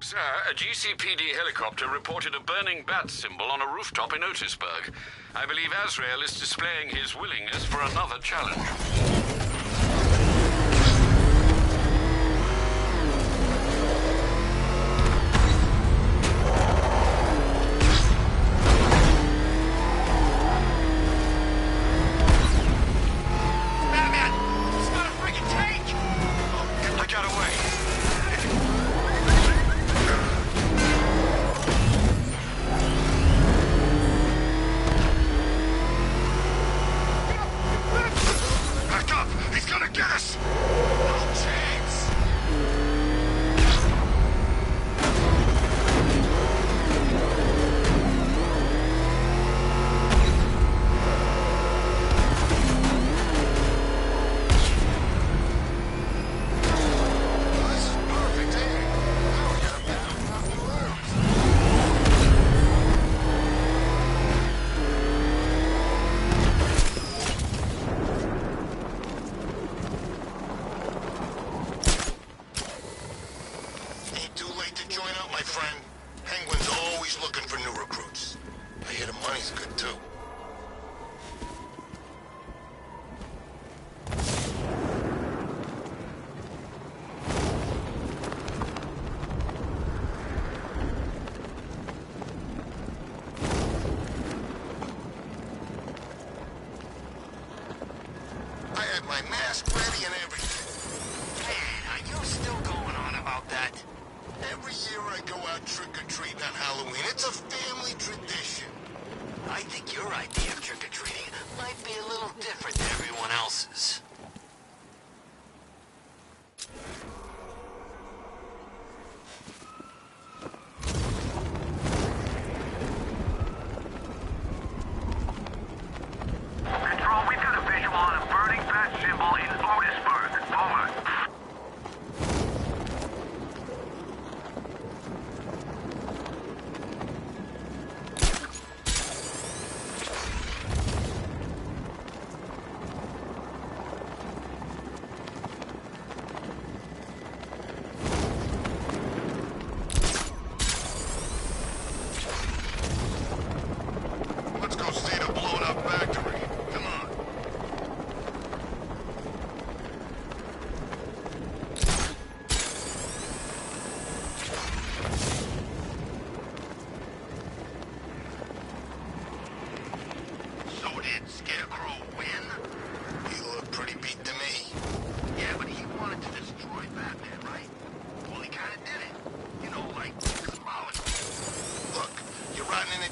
Sir, a GCPD helicopter reported a burning bat symbol on a rooftop in Otisburg. I believe Azrael is displaying his willingness for another challenge. My mask ready and everything. Man, are you still going on about that? Every year I go out trick-or-treating on Halloween. It's a family tradition. I think your idea of trick-or-treating might be a little different than everyone else's.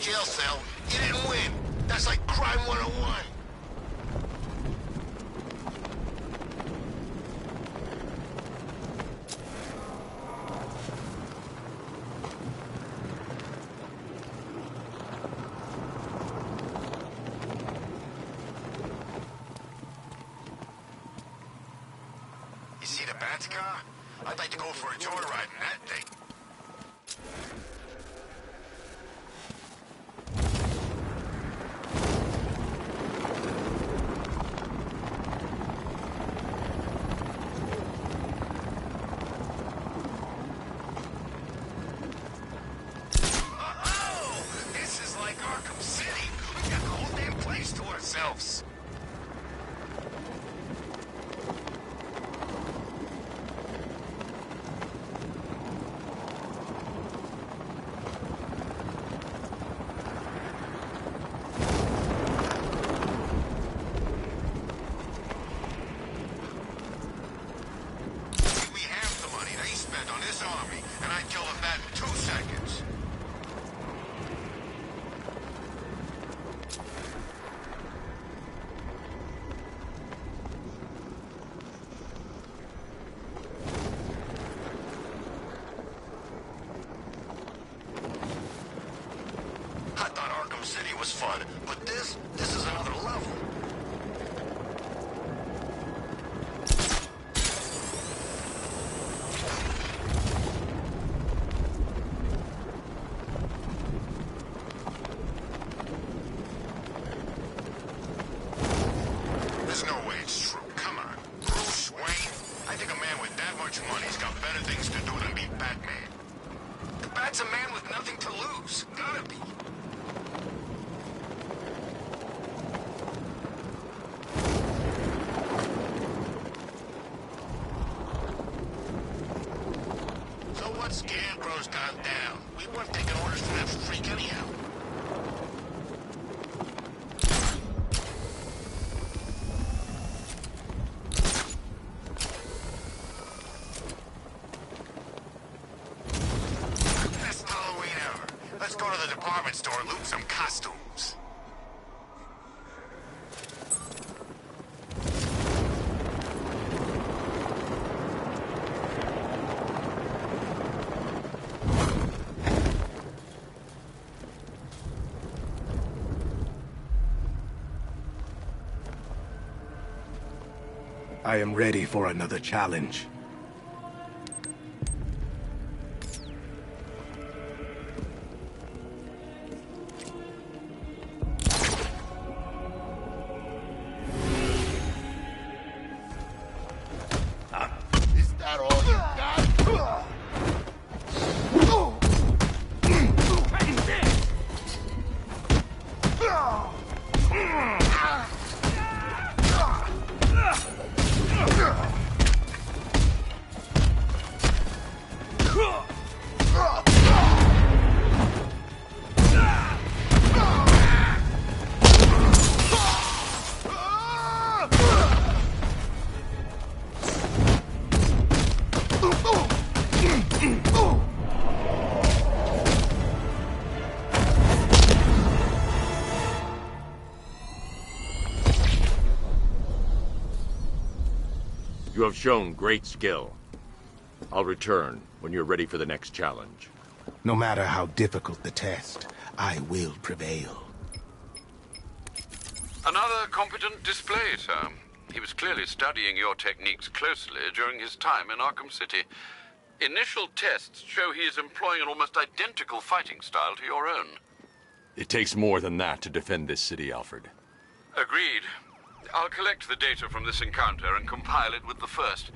Jail cell. You didn't win. That's like crime 101. You see the Bats car? I'd like to go for a joyride in that thing. Arkham City. We've got the whole damn place to ourselves. That's a man with nothing to lose. Gotta be. So what Scarecrow's gone down? We weren't taking orders from that freak anyhow. Best Halloween ever. Let's go to the department store and loot some costumes. I am ready for another challenge. Is that all you got? You have shown great skill. I'll return when you're ready for the next challenge. No matter how difficult the test, I will prevail. Another competent display, sir. He was clearly studying your techniques closely during his time in Arkham City. Initial tests show he is employing an almost identical fighting style to your own. It takes more than that to defend this city, Alfred. Agreed. I'll collect the data from this encounter and compile it with the first.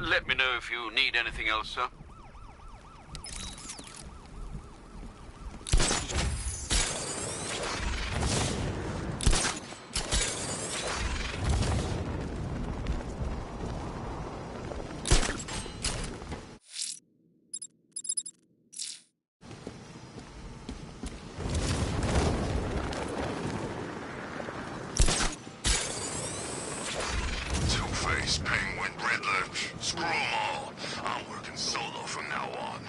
Let me know if you need anything else, sir. Two-Face, Penguin, Riddler, screw 'em all. I'm working solo from now on.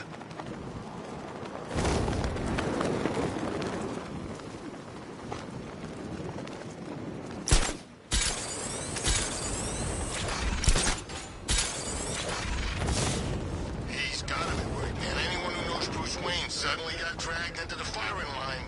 He's gotta be worried, man. Anyone who knows Bruce Wayne suddenly got dragged into the firing line.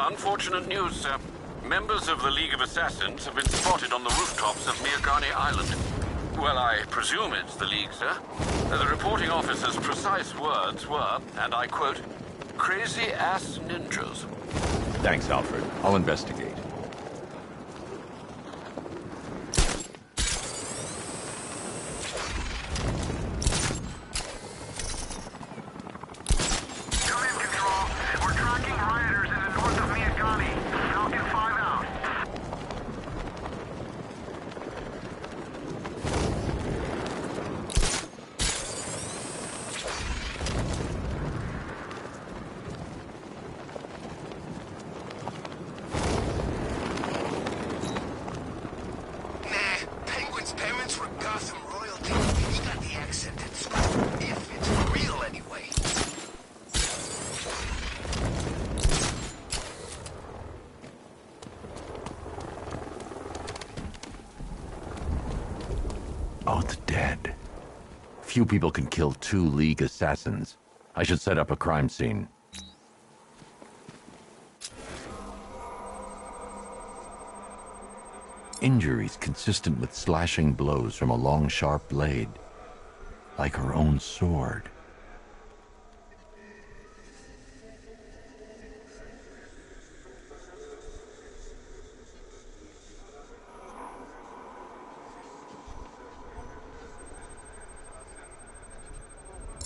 Unfortunate news, sir. Members of the League of Assassins have been spotted on the rooftops of Miagani Island. Well, I presume it's the League, sir. The reporting officer's precise words were, and I quote, "crazy-ass ninjas." Thanks, Alfred. I'll investigate. Command Control, we're tracking rioters in the north of Miagani. Falcon 5 out. Nah, Penguin's parents were Gotham royalty. He got the accent at school. If it's real, anyway. Oh, the dead. Few people can kill 2 League assassins. I should set up a crime scene. Injuries consistent with slashing blows from a long, sharp blade. Like her own sword.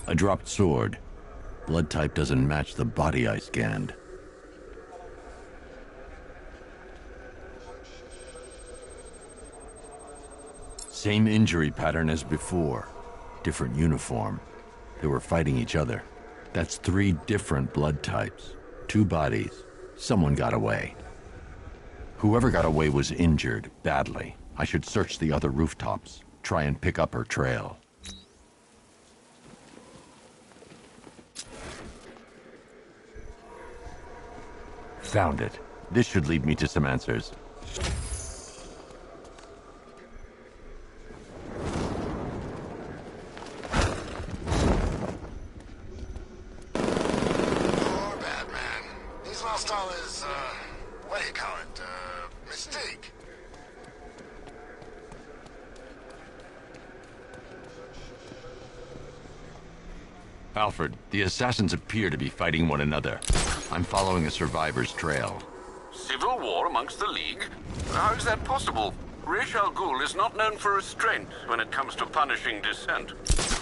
I dropped sword. Blood type doesn't match the body I scanned. Same injury pattern as before. Different uniform. They were fighting each other. That's 3 different blood types. 2 bodies. Someone got away. Whoever got away was injured, badly. I should search the other rooftops. Try and pick up her trail. Found it. This should lead me to some answers. Poor Batman. He's lost all his, what do you call it, mystique. Alfred, the assassins appear to be fighting one another. I'm following a survivor's trail. Civil war amongst the League? How is that possible? Ra's al Ghul is not known for restraint when it comes to punishing dissent.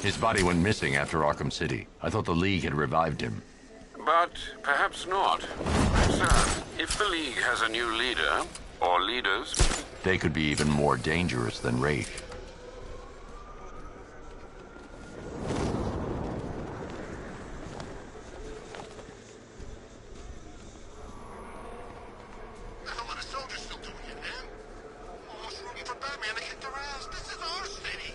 His body went missing after Arkham City. I thought the League had revived him. But perhaps not. Sir, if the League has a new leader, or leaders, They could be even more dangerous than Ra's. What the hell are the soldiers still doing here, man? Almost rooting for Batman to kick their ass. This is our city.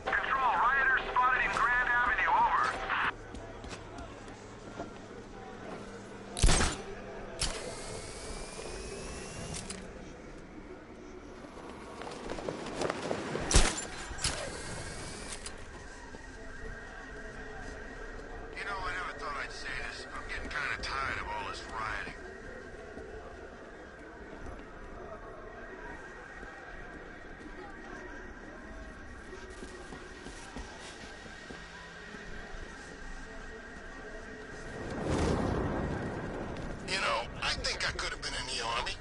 Control, rioters spotted in Grand Avenue, over. You know, I never thought I'd say this, but I'm getting kind of tired of all this rioting. You know, I think I could have been in the army.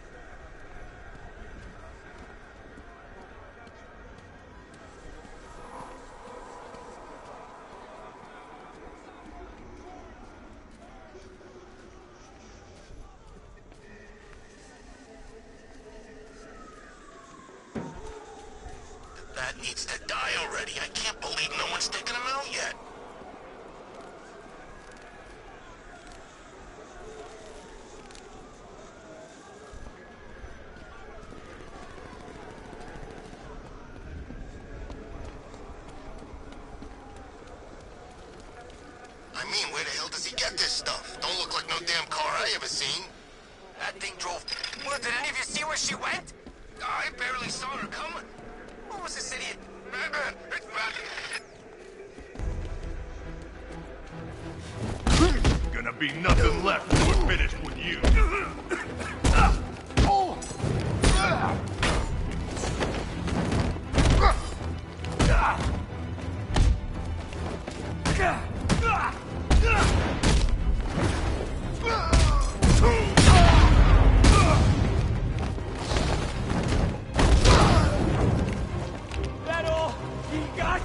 That needs to die already. I can't believe no one's taken him out yet. I mean, where the hell does he get this stuff? Don't look like no damn car I ever seen. That thing drove... Well, did any of you see where she went? I barely saw her coming. What was this idiot? Batman! It's Batman! Gonna be nothing left when we're finished with you. That all you got?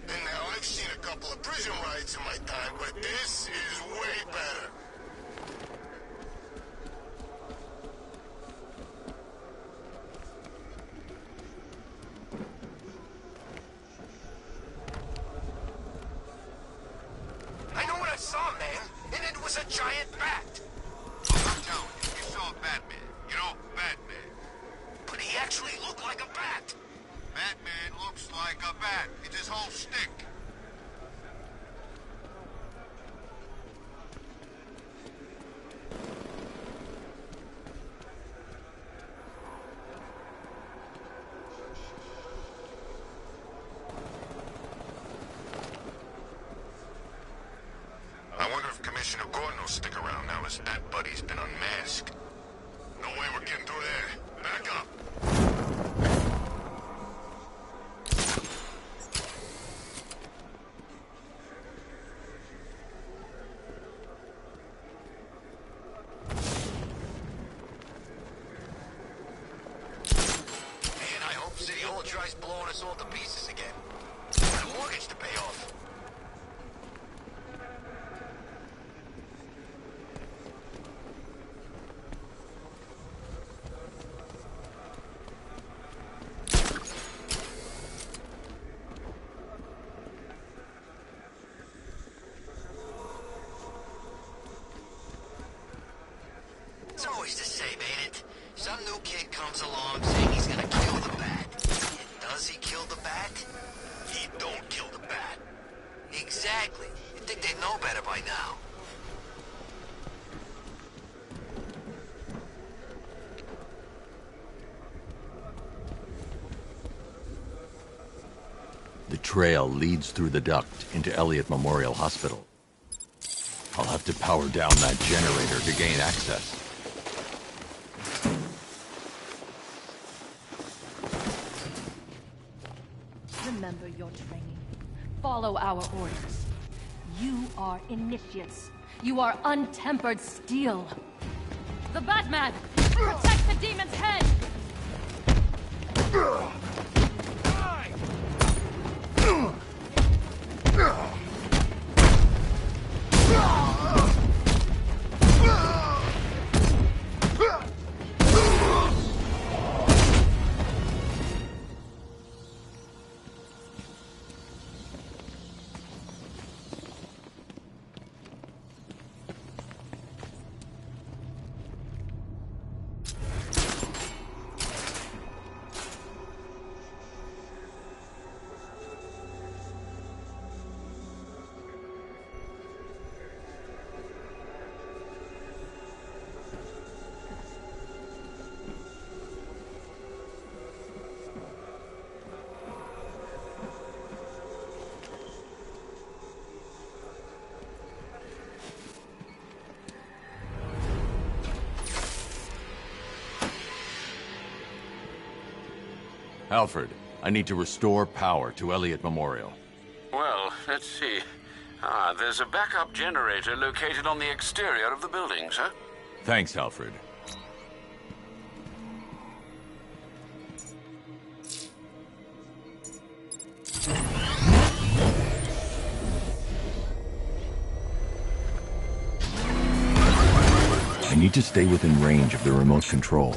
And now I've seen a couple of prison riots in my time, but this is way better. I know what I saw, man, and it was a giant bat. I'm telling you, you saw Batman. You know, Batman. But he actually looked like a bat. Batman looks like a bat. It's his whole stick. Commissioner Gordon will stick around now his bat buddy's been unmasked. No way we're getting through there. Back up. Man, I hope City Hall tries blowing us all to pieces again. Got a mortgage to pay off. It's always the same, ain't it? Some new kid comes along saying he's gonna kill the bat. And does he kill the bat? He don't kill the bat. Exactly. You'd think they'd know better by now. The trail leads through the duct into Elliott Memorial Hospital. I'll have to power down that generator to gain access. Remember your training. Follow our orders. You are initiates. You are untempered steel. The Batman! Protect the demon's head! Alfred, I need to restore power to Elliott Memorial. Well, let's see. There's a backup generator located on the exterior of the building, sir. Thanks, Alfred. I need to stay within range of the remote control.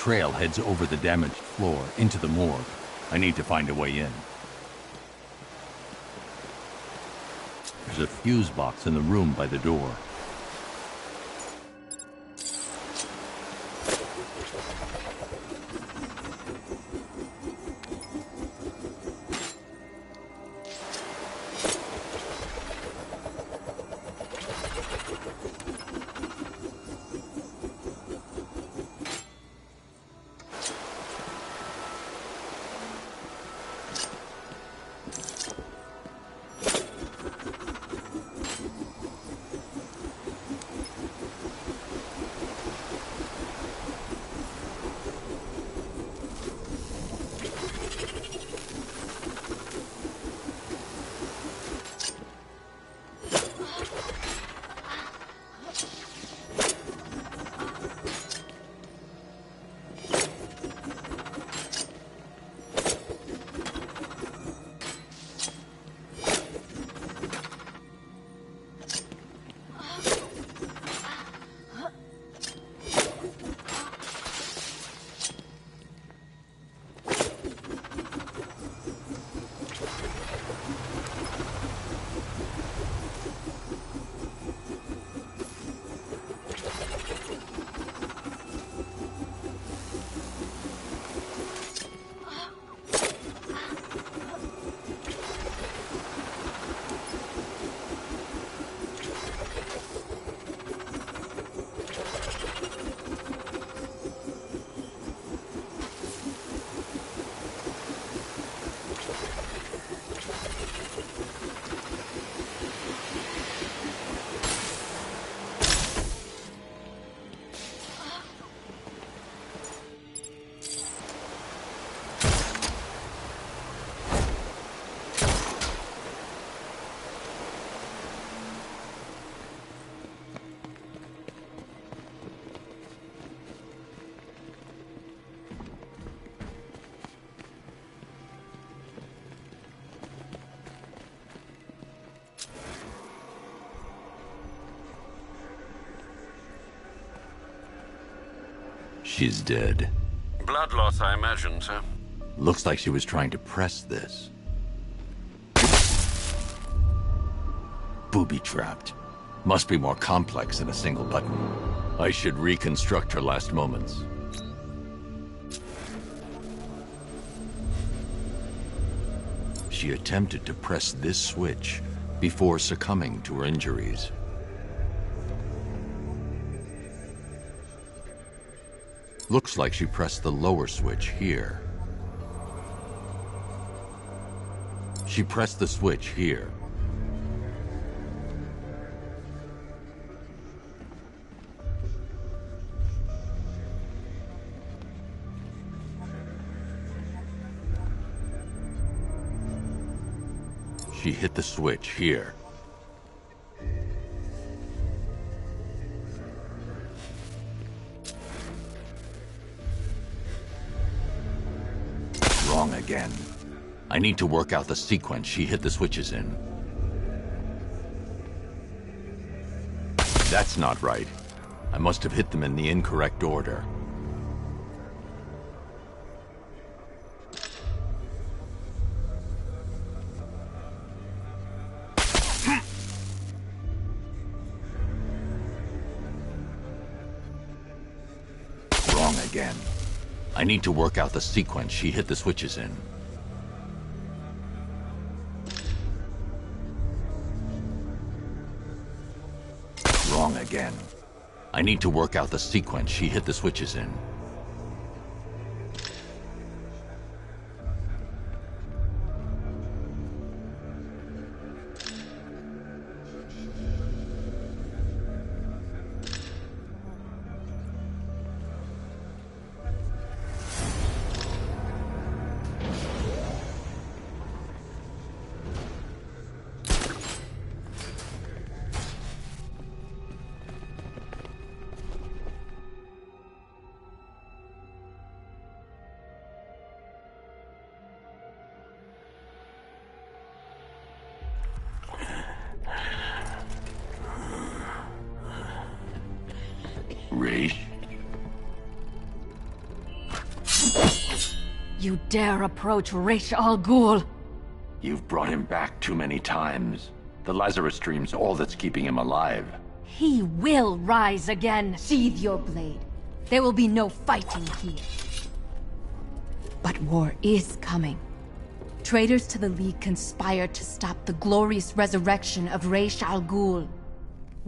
trail heads over the damaged floor into the morgue. I need to find a way in. There's a fuse box in the room by the door. She's dead. Blood loss, I imagine, sir. Looks like she was trying to press this. Booby-trapped. Must be more complex than a single button. I should reconstruct her last moments. She attempted to press this switch before succumbing to her injuries. Looks like she pressed the lower switch here. She pressed the switch here. She hit the switch here. Wrong again. I need to work out the sequence she hit the switches in. That's not right. I must have hit them in the incorrect order. Wrong again. I need to work out the sequence she hit the switches in. Wrong again. I need to work out the sequence she hit the switches in. You dare approach Ra's al Ghul? You've brought him back too many times. The Lazarus Stream's all that's keeping him alive. He will rise again. Sheathe your blade. There will be no fighting here. But war is coming. Traitors to the League conspire to stop the glorious resurrection of Ra's al Ghul.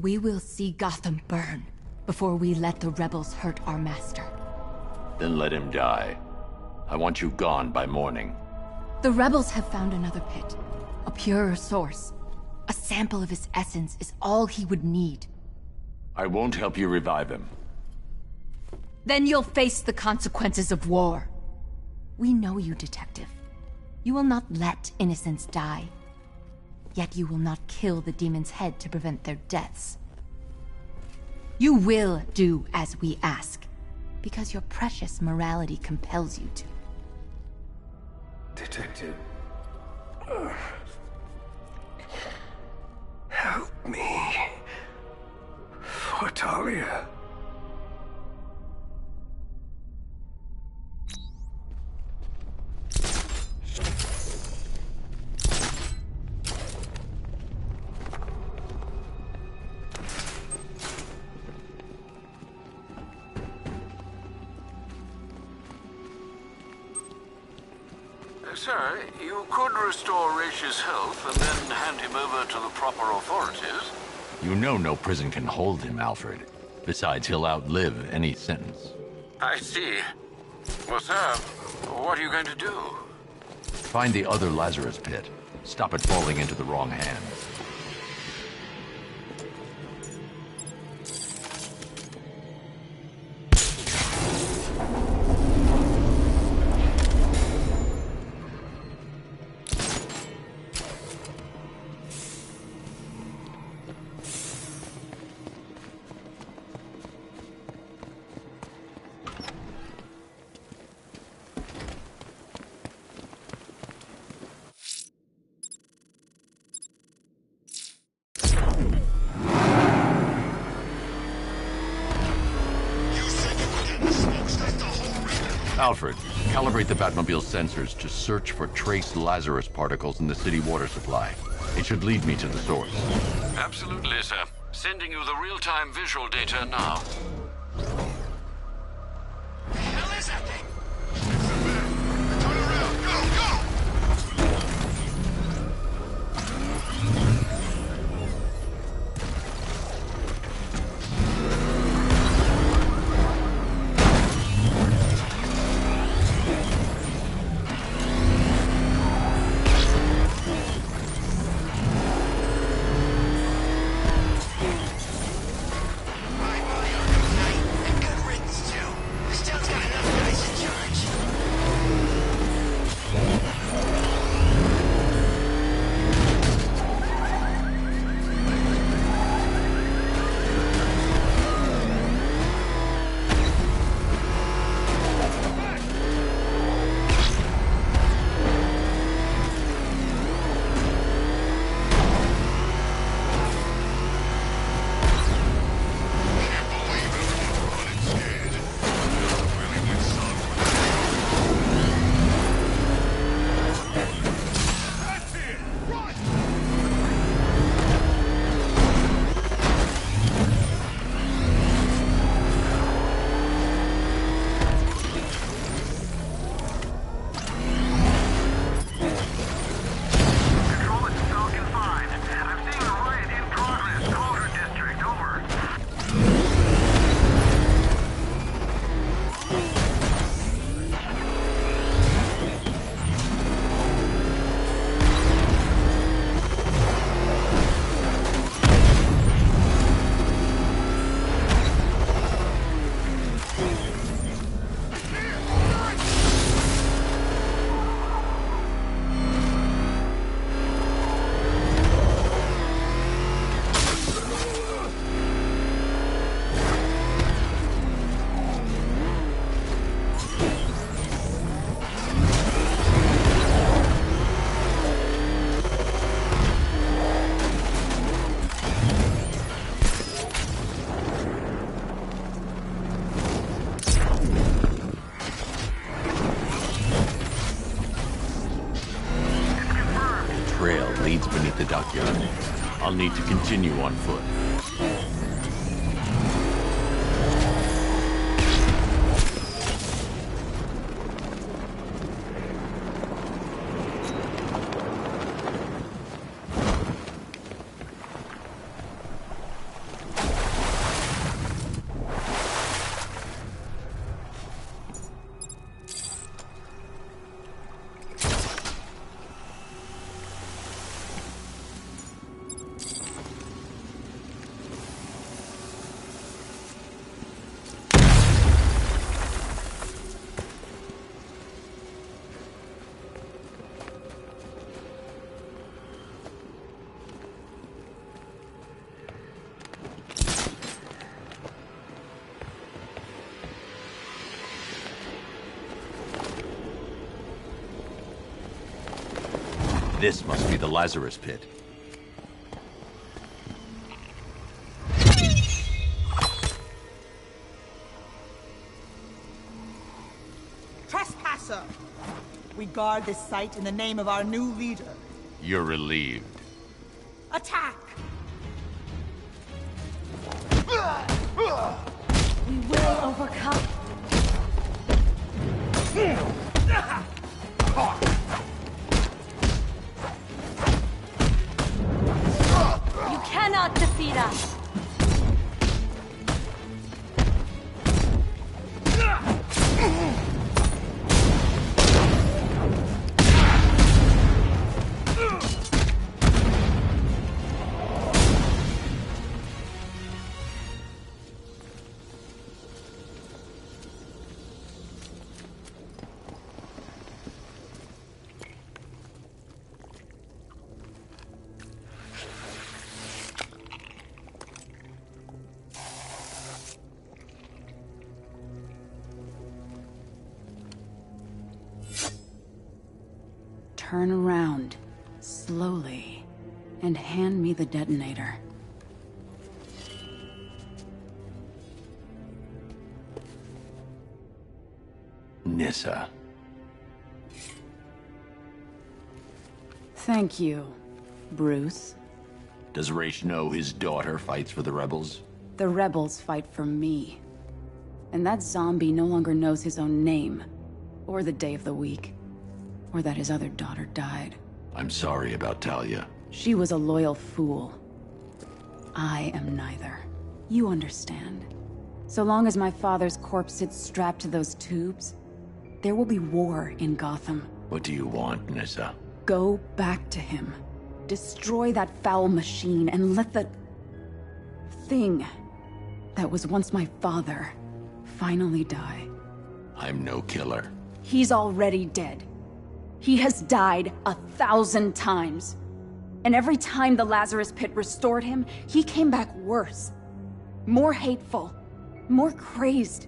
We will see Gotham burn before we let the rebels hurt our master. Then let him die. I want you gone by morning. The rebels have found another pit. A purer source. A sample of his essence is all he would need. I won't help you revive him. Then you'll face the consequences of war. We know you, Detective. You will not let innocents die. Yet you will not kill the demon's head to prevent their deaths. You will do as we ask, because your precious morality compels you to. Detective... help me. For Talia. Sir, you could restore Raish's health and then hand him over to the proper authorities. You know no prison can hold him, Alfred. Besides, he'll outlive any sentence. I see. Well, sir, what are you going to do? Find the other Lazarus pit. Stop it falling into the wrong hands. Alfred, calibrate the Batmobile's sensors to search for trace Lazarus particles in the city water supply. It should lead me to the source. Absolutely, sir. Sending you the real-time visual data now. The hell is that thing? Turn around! Go! Go! leads beneath the dockyard. I'll need to continue on foot. This must be the Lazarus Pit. Trespasser! We guard this site in the name of our new leader. You're relieved. Attack! We will overcome. You cannot defeat us! Turn around, slowly, and hand me the detonator. Nissa. Thank you, Bruce. Does Raish know his daughter fights for the rebels? The rebels fight for me. And that zombie no longer knows his own name, or the day of the week, or that his other daughter died. I'm sorry about Talia. She was a loyal fool. I am neither. You understand. So long as my father's corpse sits strapped to those tubes, there will be war in Gotham. What do you want, Nissa? Go back to him. Destroy that foul machine and let the thing that was once my father finally die. I'm no killer. He's already dead. He has died 1,000 times. And every time the Lazarus Pit restored him, he came back worse. More hateful. More crazed.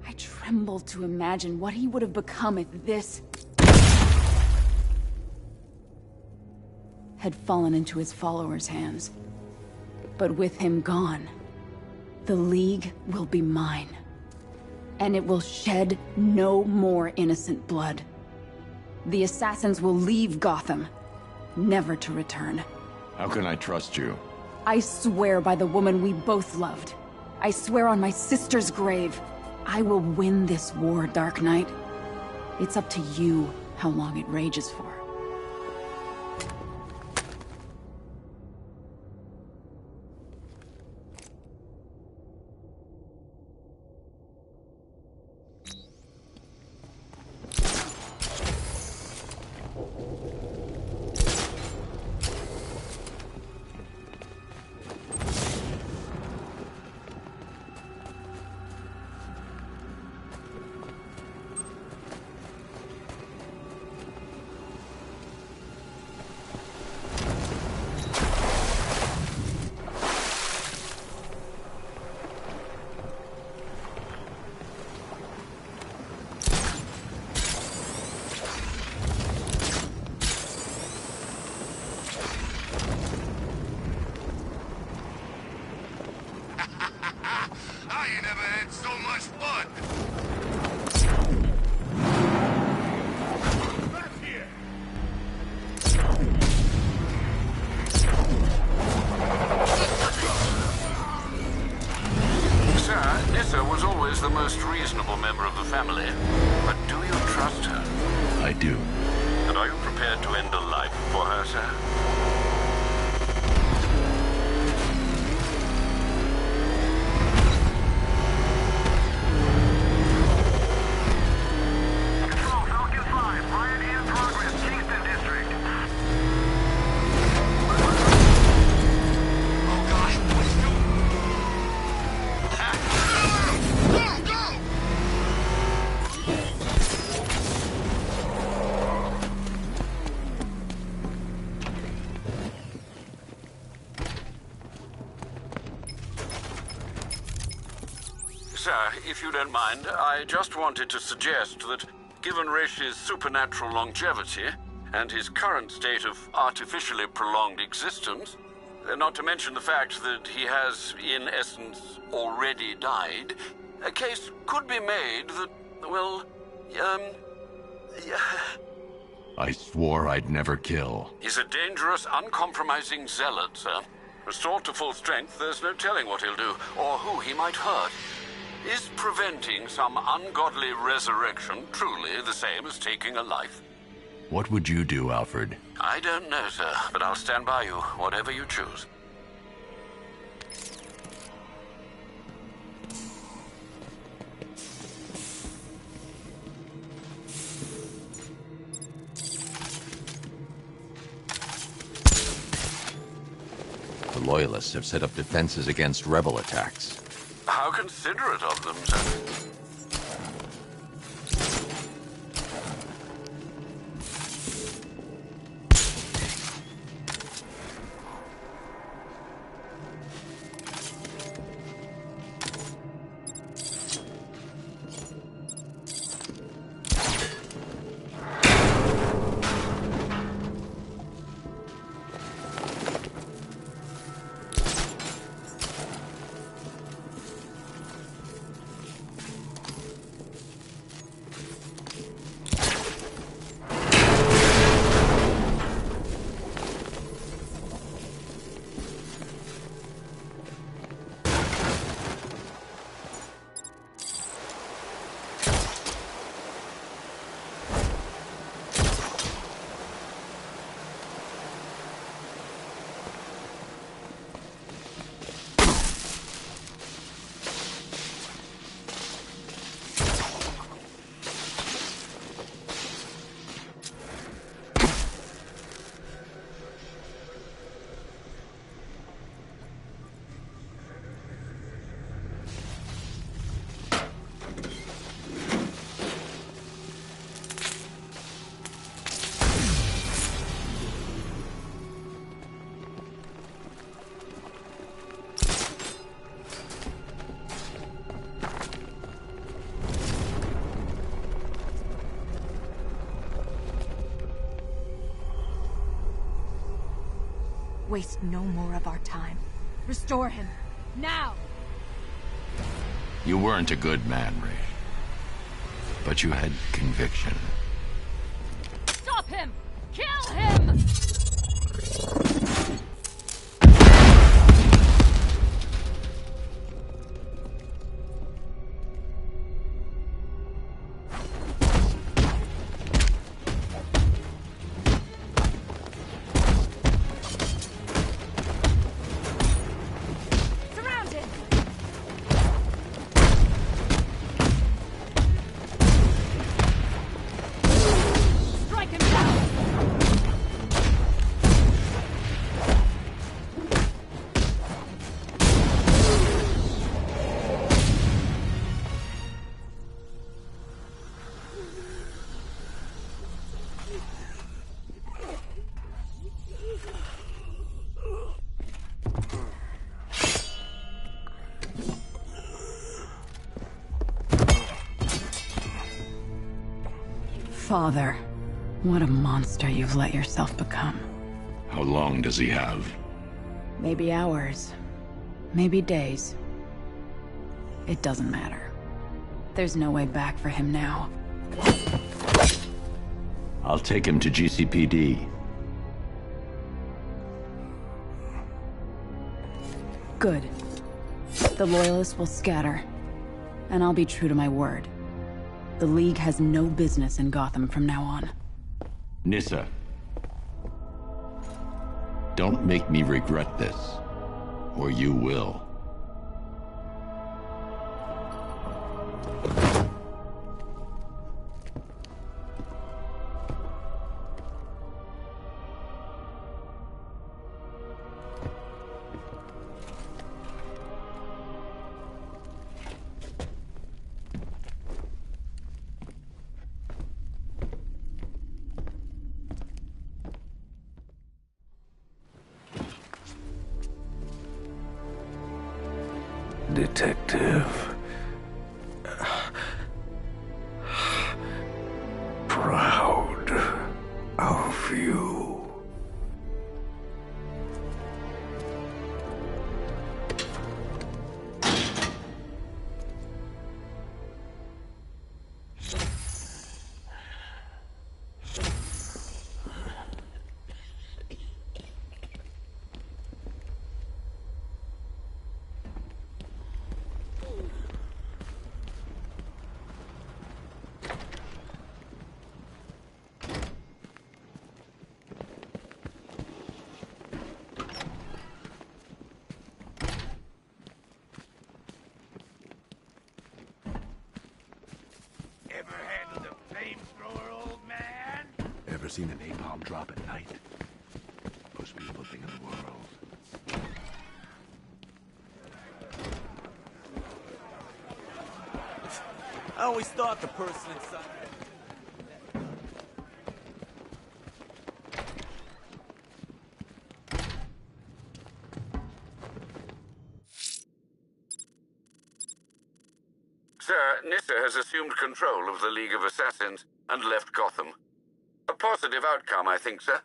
I tremble to imagine what he would have become if this had fallen into his followers' hands. But with him gone, the League will be mine. And it will shed no more innocent blood. The assassins will leave Gotham, never to return. How can I trust you? I swear by the woman we both loved. I swear on my sister's grave. I will win this war, Dark Knight. It's up to you how long it rages for. do. And are you prepared to end a life for her, sir? Control, Falcon 5. Riot in progress. Kingston District. Oh gosh, please do. Go, go! Sir, if you don't mind, I just wanted to suggest that, given Resh's supernatural longevity and his current state of artificially prolonged existence, not to mention the fact that he has, in essence, already died, a case could be made that, well, I swore I'd never kill. he's a dangerous, uncompromising zealot, sir. Restored to full strength, there's no telling what he'll do, or who he might hurt. Is preventing some ungodly resurrection truly the same as taking a life? What would you do, Alfred? I don't know, sir, but I'll stand by you, whatever you choose. The Loyalists have set up defenses against rebel attacks. How considerate of them, sir. Waste no more of our time. Restore him. Now! You weren't a good man, Ray. But you had conviction. Stop him! Kill him! Father, what a monster you've let yourself become. How long does he have? Maybe hours. Maybe days. It doesn't matter. There's no way back for him now. I'll take him to GCPD. Good. The Loyalists will scatter. And I'll be true to my word. The League has no business in Gotham from now on. Nissa. Don't make me regret this, or you will. Detective. Proud of you. Ever seen a napalm drop at night? Most beautiful thing in the world. I always thought the person inside... Sir, Nissa has assumed control of the League of Assassins and left Gotham. A positive outcome, I think, sir.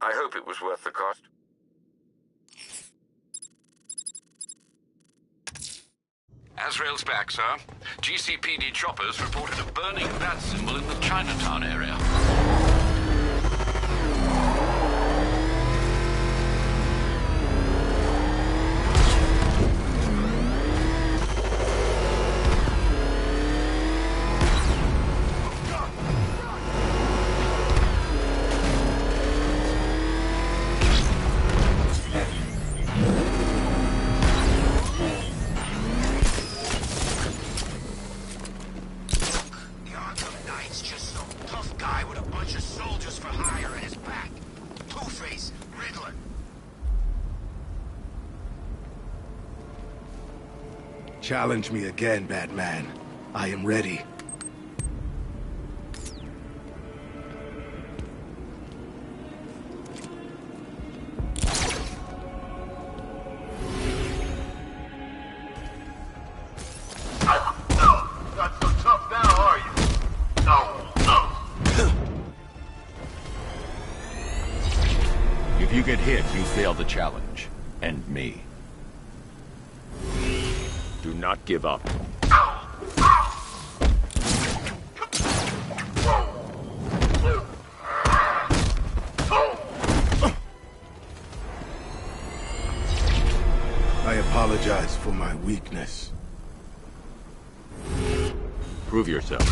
I hope it was worth the cost. Azrael's back, sir. GCPD choppers reported a burning bat symbol in the Chinatown area. Challenge me again, Batman. I am ready. Not so tough now, are you? No. If you get hit, you fail the challenge. And me. Do not give up. I apologize for my weakness. Prove yourself.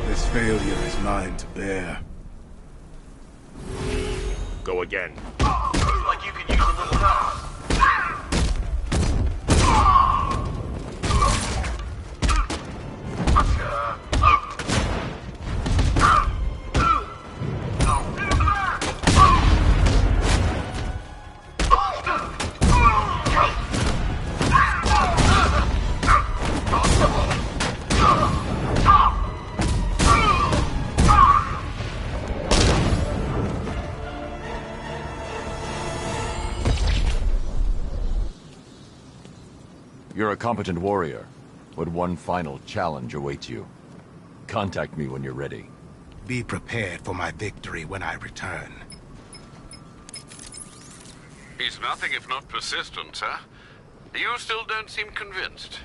This failure is mine to bear. Go again. Looks like you could use a little help. You're a competent warrior, but one final challenge awaits you. Contact me when you're ready. Be prepared for my victory when I return. He's nothing if not persistent, sir. You still don't seem convinced.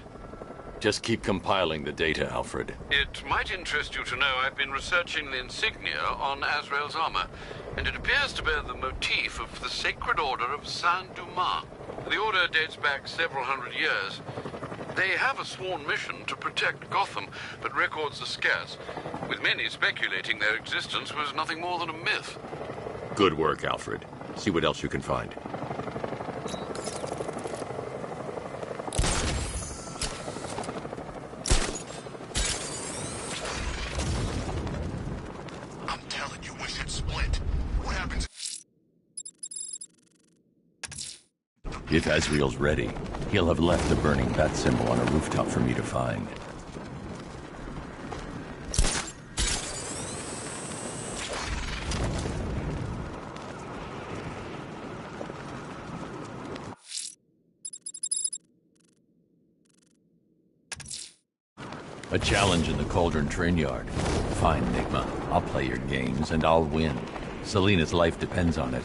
Just keep compiling the data, Alfred. It might interest you to know I've been researching the insignia on Azrael's armor, and it appears to bear the motif of the Sacred Order of Saint-Dumas. The order dates back several hundred years. They have a sworn mission to protect Gotham, but records are scarce, with many speculating their existence was nothing more than a myth. Good work, Alfred. See what else you can find. I'm telling you, we should split. What happens? If Azrael's ready, he'll have left the burning bat symbol on a rooftop for me to find. A challenge in the Cauldron train yard. Fine, Nigma. I'll play your games and I'll win. Selina's life depends on it.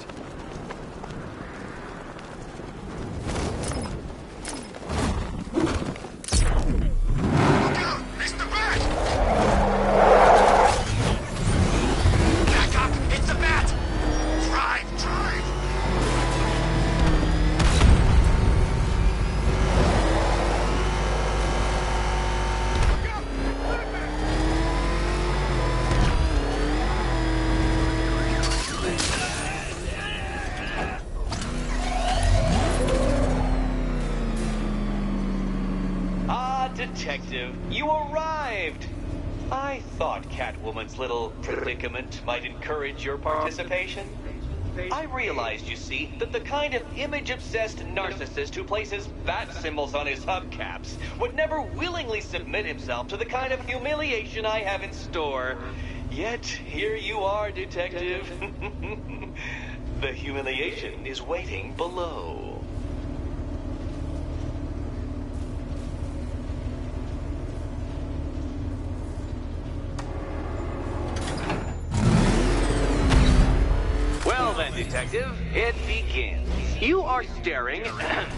Detective, you arrived! I thought Catwoman's little predicament might encourage your participation. I realized, you see, that the kind of image-obsessed narcissist who places bat symbols on his hubcaps would never willingly submit himself to the kind of humiliation I have in store. Yet, here you are, Detective. The humiliation is waiting below. Detective, it begins. You are staring,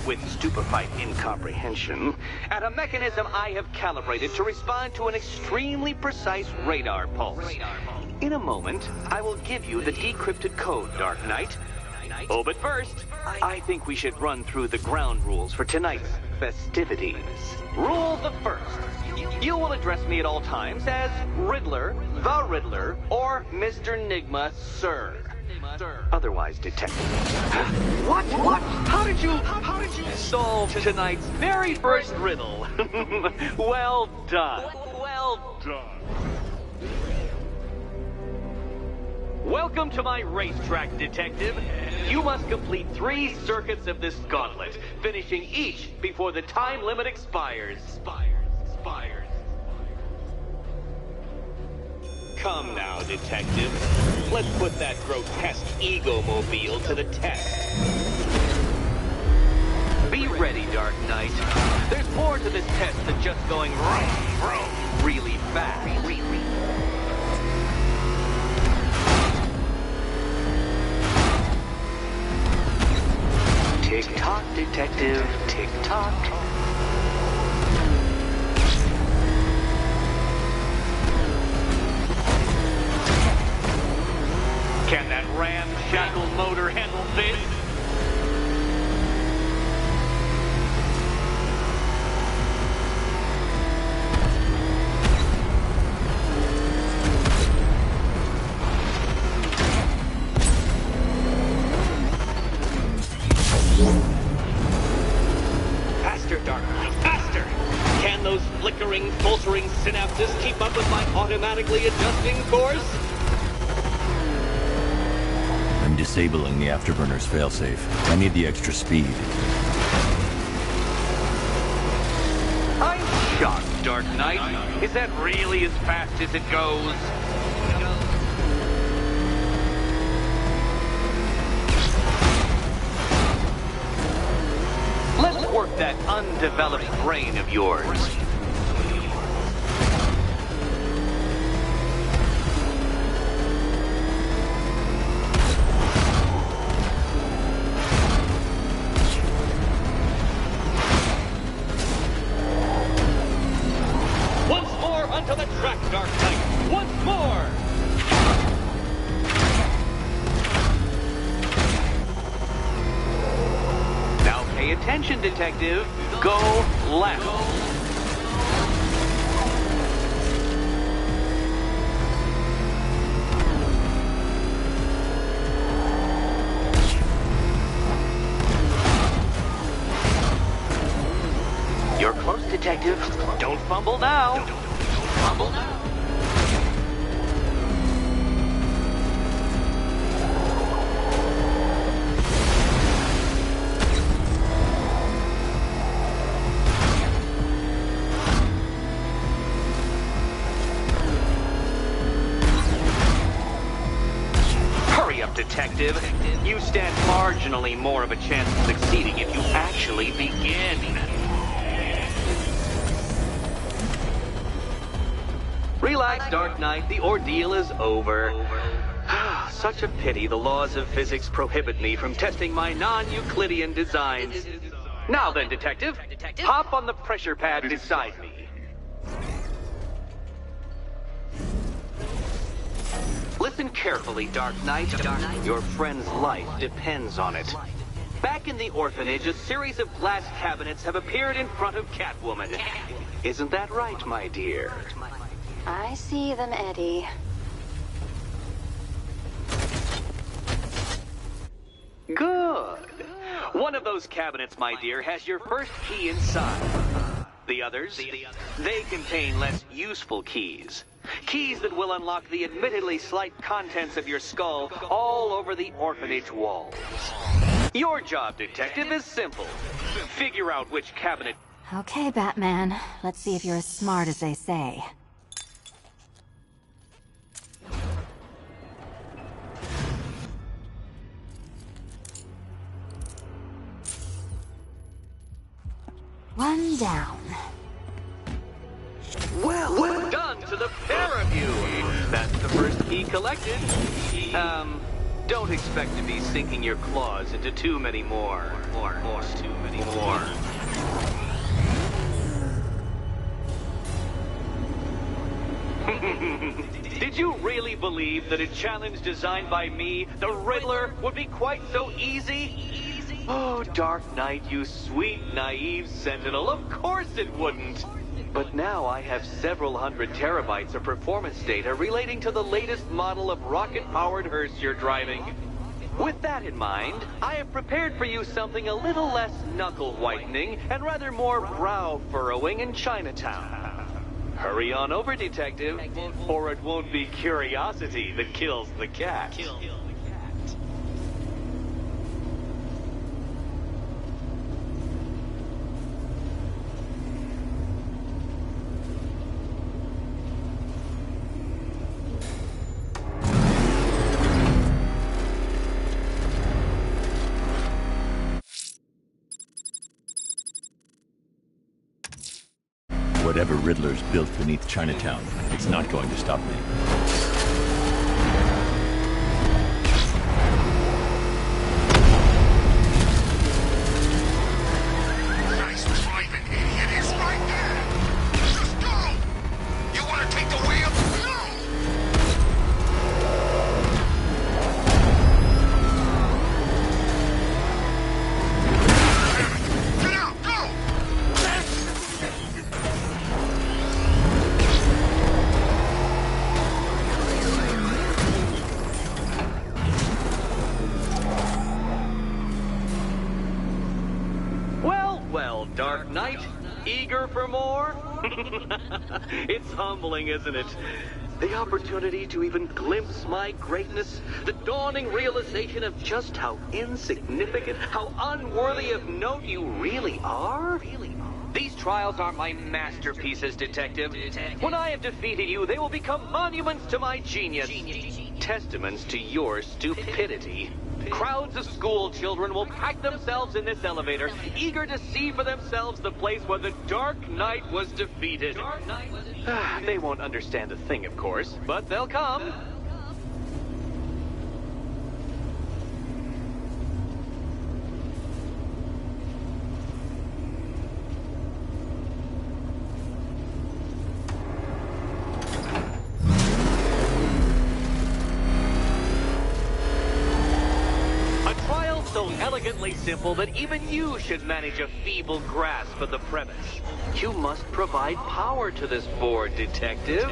with stupefied incomprehension, at a mechanism I have calibrated to respond to an extremely precise radar pulse. In a moment, I will give you the decrypted code, Dark Knight. Oh, but first, I think we should run through the ground rules for tonight's festivities. Rule the first. You will address me at all times as Riddler, the Riddler, or Mr. Nigma, sir. Otherwise, Detective. What? How did you solve tonight's very first riddle? Well done. Well done. Welcome to my racetrack, Detective. You must complete 3 circuits of this gauntlet, finishing each before the time limit expires. Come now, Detective. Let's put that grotesque ego-mobile to the test. Be ready, Dark Knight. There's more to this test than just going really fast. Tick-tock, Detective. Tick-tock. Can that ramshackle motor handle this? Faster, Dark Knight, faster! Can those flickering, faltering synapses keep up with my automatically adjusting course? I'm disabling the afterburner's failsafe. I need the extra speed. I'm shocked, Dark Knight. Is that really as fast as it goes? Let's work that undeveloped brain of yours. detective. Go left. You're close, detective. Don't fumble now. Don't fumble now. Hurry up, detective. You stand marginally more of a chance of succeeding if you actually begin. Relax, Dark Knight. The ordeal is over. Such a pity the laws of physics prohibit me from testing my non-Euclidean designs. Now then, detective, hop on the pressure pad beside me. Listen carefully, Dark Knight. Your friend's life depends on it. Back in the orphanage, a series of glass cabinets have appeared in front of Catwoman. Isn't that right, my dear? I see them, Eddie. Good. One of those cabinets, my dear, has your first key inside. The others, they contain less useful keys. Keys that will unlock the admittedly slight contents of your skull all over the orphanage walls. Your job, detective, is simple. Figure out which cabinet... Okay, Batman. Let's see if you're as smart as they say. One down. Well done to the pair of you. That's the first key collected. Don't expect to be sinking your claws into too many more. Too many more. Did you really believe that a challenge designed by me, the Riddler, would be quite so easy? Oh, Dark Knight, you sweet, naive sentinel, of course it wouldn't. But now I have several hundred terabytes of performance data relating to the latest model of rocket-powered hearse you're driving. With that in mind, I have prepared for you something a little less knuckle-whitening and rather more brow-furrowing in Chinatown. Hurry on over, detective, or it won't be curiosity that kills the cat. Whatever Riddler's built beneath Chinatown, it's not going to stop me. Nice driving, idiot. It's right there. Just go. You want to take the wheel? No. Get out. Go. Well, Dark Knight, eager for more? It's humbling, isn't it? The opportunity to even glimpse my greatness, the dawning realization of just how insignificant, how unworthy of note you really are? These trials are my masterpieces, detective. When I have defeated you, they will become monuments to my genius, testaments to your stupidity. Crowds of school children will pack themselves in this elevator, eager to see for themselves the place where the Dark Knight was defeated. They won't understand a thing, of course, but they'll come. So elegantly simple that even you should manage a feeble grasp of the premise. You must provide power to this board, Detective.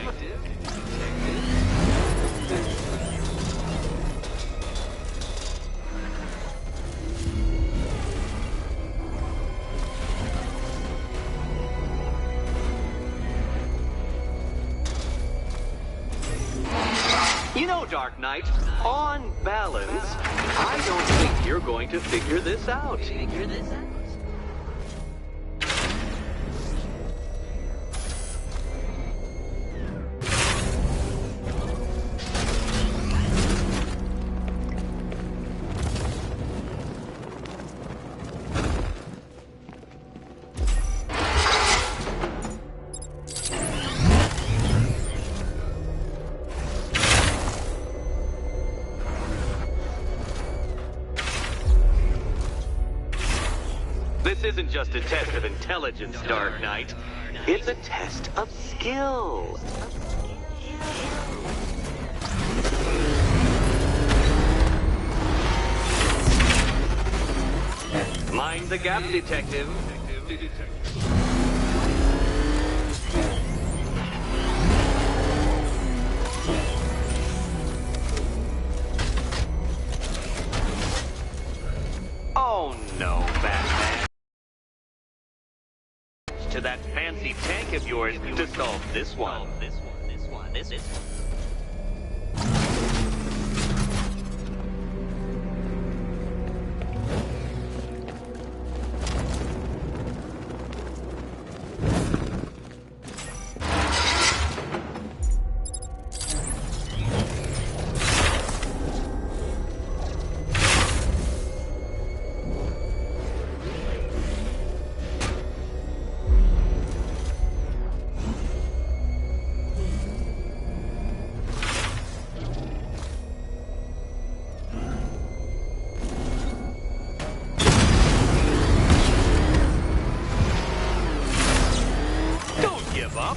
You know, Dark Knight, on balance, I don't think you're going to figure this out. This isn't just a test of intelligence, Dark Knight. It's a test of skill. Mind the gap, Detective. Oh no, Batman. To that fancy tank of yours to solve this one. This one.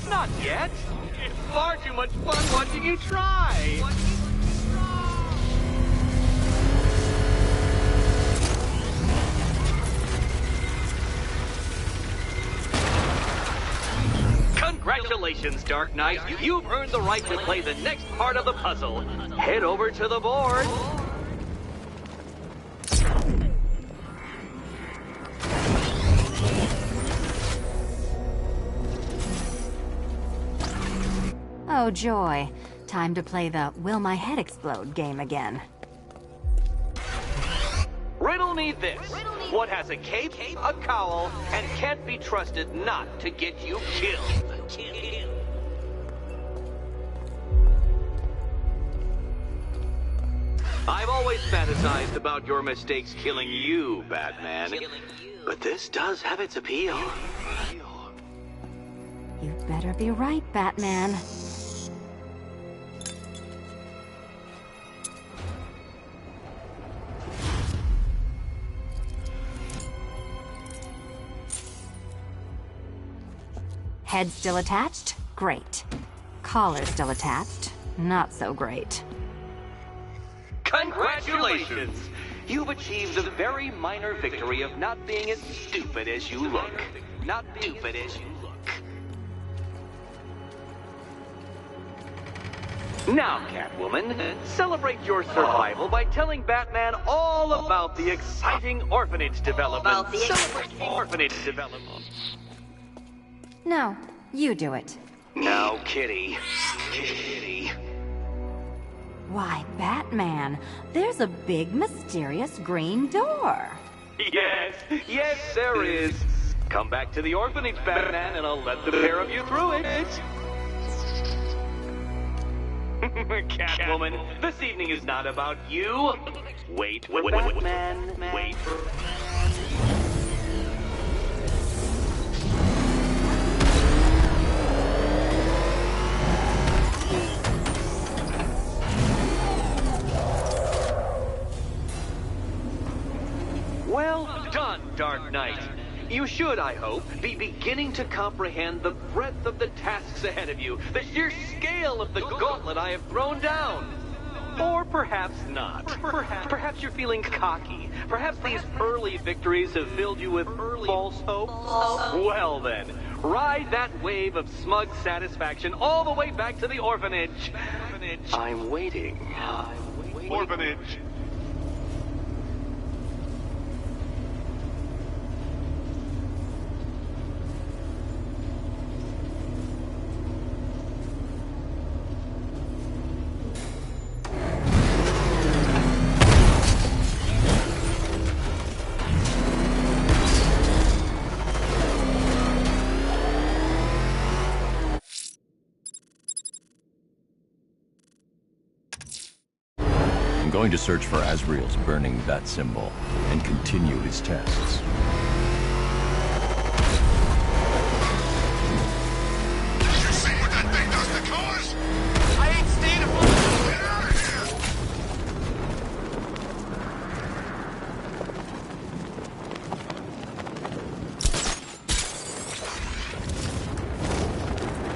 Not yet. It's far too much fun watching you try. Congratulations, Dark Knight. You've earned the right to play the next part of the puzzle. Head over to the board. Oh, joy. Time to play the Will My Head Explode game again. Riddle me this. What has a cape, a cowl, and can't be trusted not to get you killed? I've always fantasized about your mistakes killing you, Batman. But this does have its appeal. You'd better be right, Batman. Head still attached? Great. Collar still attached? Not so great. Congratulations! You've achieved the very minor victory of not being as stupid as you look. Not stupid as you look. Now, Catwoman, celebrate your survival by telling Batman all about the exciting orphanage development. Orphanage development. No, you do it. Now, Kitty. Kitty. Why, Batman, there's a big, mysterious green door. Yes, there is. Come back to the orphanage, Batman, and I'll let the pair of you through it. Catwoman, this evening is not about you. Wait for Batman. Wait for... Well done, Dark Knight. You should, I hope, be beginning to comprehend the breadth of the tasks ahead of you, the sheer scale of the gauntlet I have thrown down. Or perhaps not. Perhaps you're feeling cocky. Perhaps these early victories have filled you with false hope. Well then, ride that wave of smug satisfaction all the way back to the orphanage. I'm waiting. Orphanage. I'm going to search for Azrael's burning bat symbol and continue his tests. You see what that thing does to cars? I ain't standing for it. Get out of here.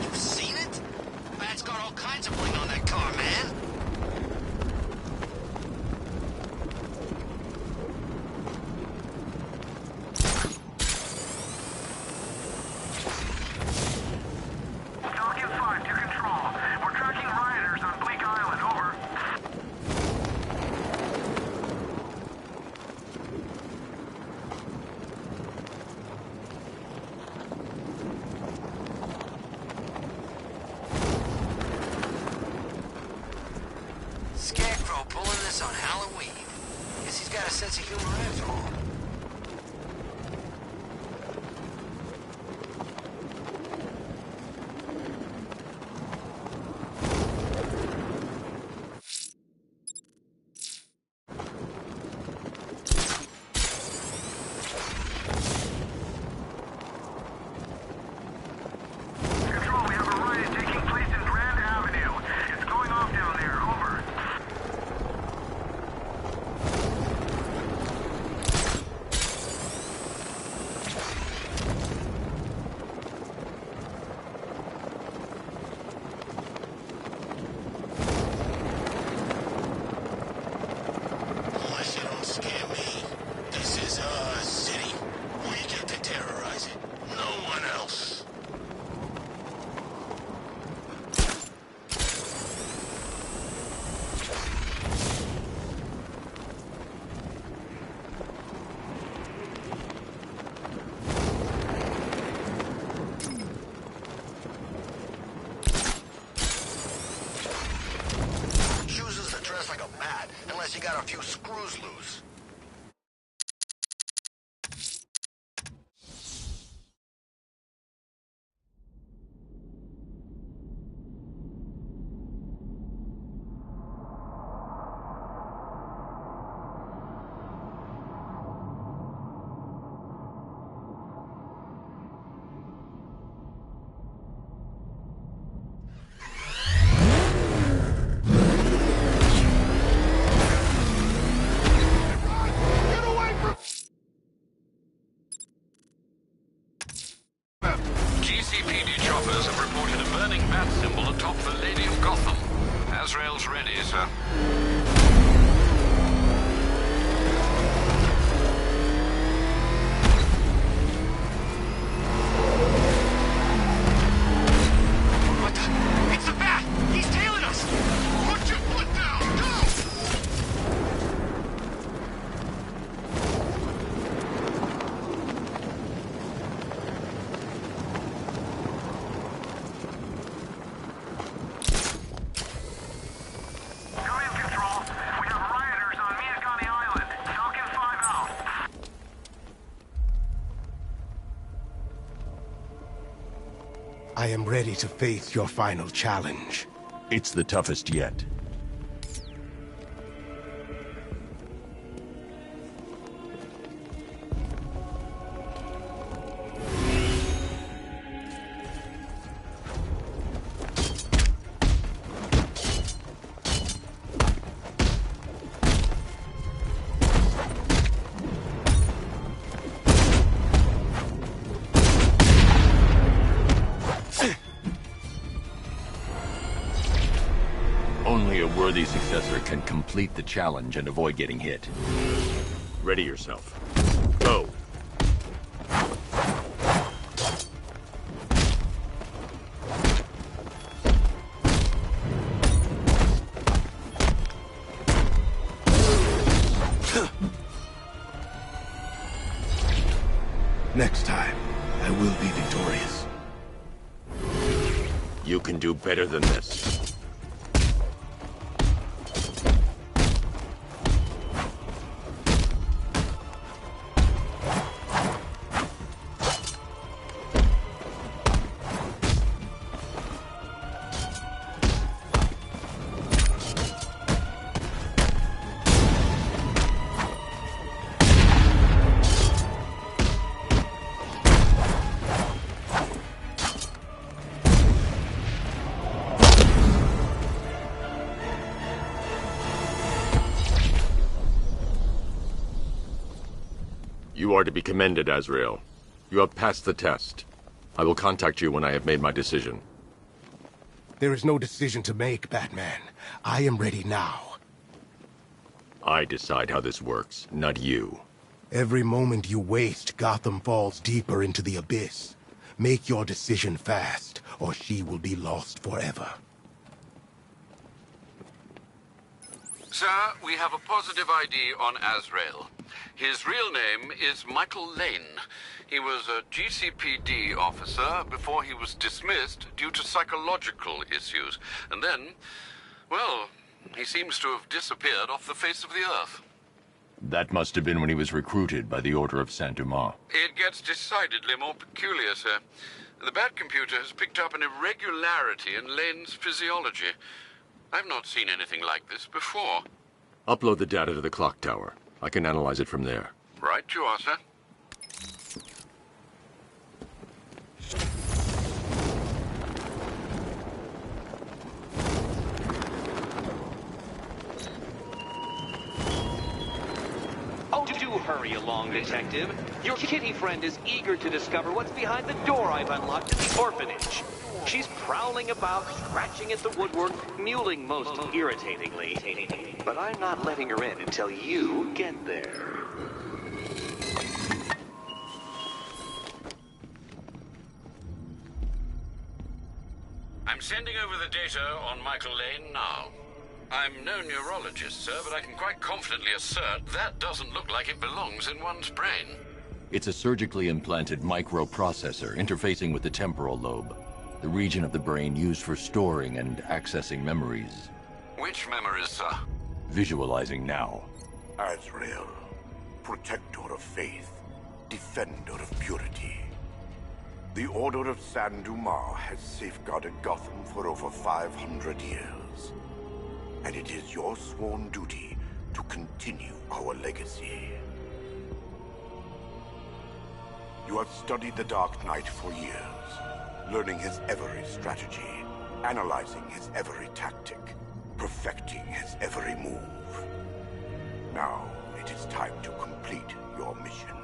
You seen it? Bat's got all kinds of bling on that car, man. Falcon 5 to control. We're tracking rioters on Bleak Island. Over. Scarecrow pulling this on Halloween. Guess he's got a sense of humor after all. Control, we have a riot taking place in Grand Avenue. It's going off down there. Over. Unless you don't scare me. This is our city. We get to terrorize it. No one else. Chooses to dress like a bat, unless you got a few screws loose. GCPD choppers have reported a burning bat symbol atop the Lady of Gotham. Azrael's ready, sir. What the? It's the bat! He's tailing us! Put your foot down! Go! Come in, Control. We have rioters on Miagani Island. Falcon 5 out. I am ready to face your final challenge. It's the toughest yet. Only worthy successor can complete the challenge and avoid getting hit. Ready yourself. Go. Next time, I will be victorious. You can do better than this. You are to be commended, Azrael. You have passed the test. I will contact you when I have made my decision. There is no decision to make, Batman. I am ready now. I decide how this works, not you. Every moment you waste, Gotham falls deeper into the abyss. Make your decision fast, or she will be lost forever. Sir, we have a positive ID on Azrael. His real name is Michael Lane. He was a GCPD officer before he was dismissed due to psychological issues. And then, well, he seems to have disappeared off the face of the earth. That must have been when he was recruited by the Order of Saint-Dumas. It gets decidedly more peculiar, sir. The Batcomputer has picked up an irregularity in Lane's physiology. I've not seen anything like this before. Upload the data to the clock tower. I can analyze it from there. Right you are, sir. Oh, do hurry along, Detective. Your kitty friend is eager to discover what's behind the door I've unlocked at the orphanage. She's prowling about, scratching at the woodwork, mewling most irritatingly. But I'm not letting her in until you get there. I'm sending over the data on Michael Lane now. I'm no neurologist, sir, but I can quite confidently assert that doesn't look like it belongs in one's brain. It's a surgically implanted microprocessor interfacing with the temporal lobe, the region of the brain used for storing and accessing memories. Which memories, sir? Visualizing now. Azrael, protector of faith, defender of purity. The Order of Saint-Dumas has safeguarded Gotham for over 500 years. And it is your sworn duty to continue our legacy. You have studied the Dark Knight for years, learning his every strategy, analyzing his every tactic, perfecting his every move. Now, it is time to complete your mission.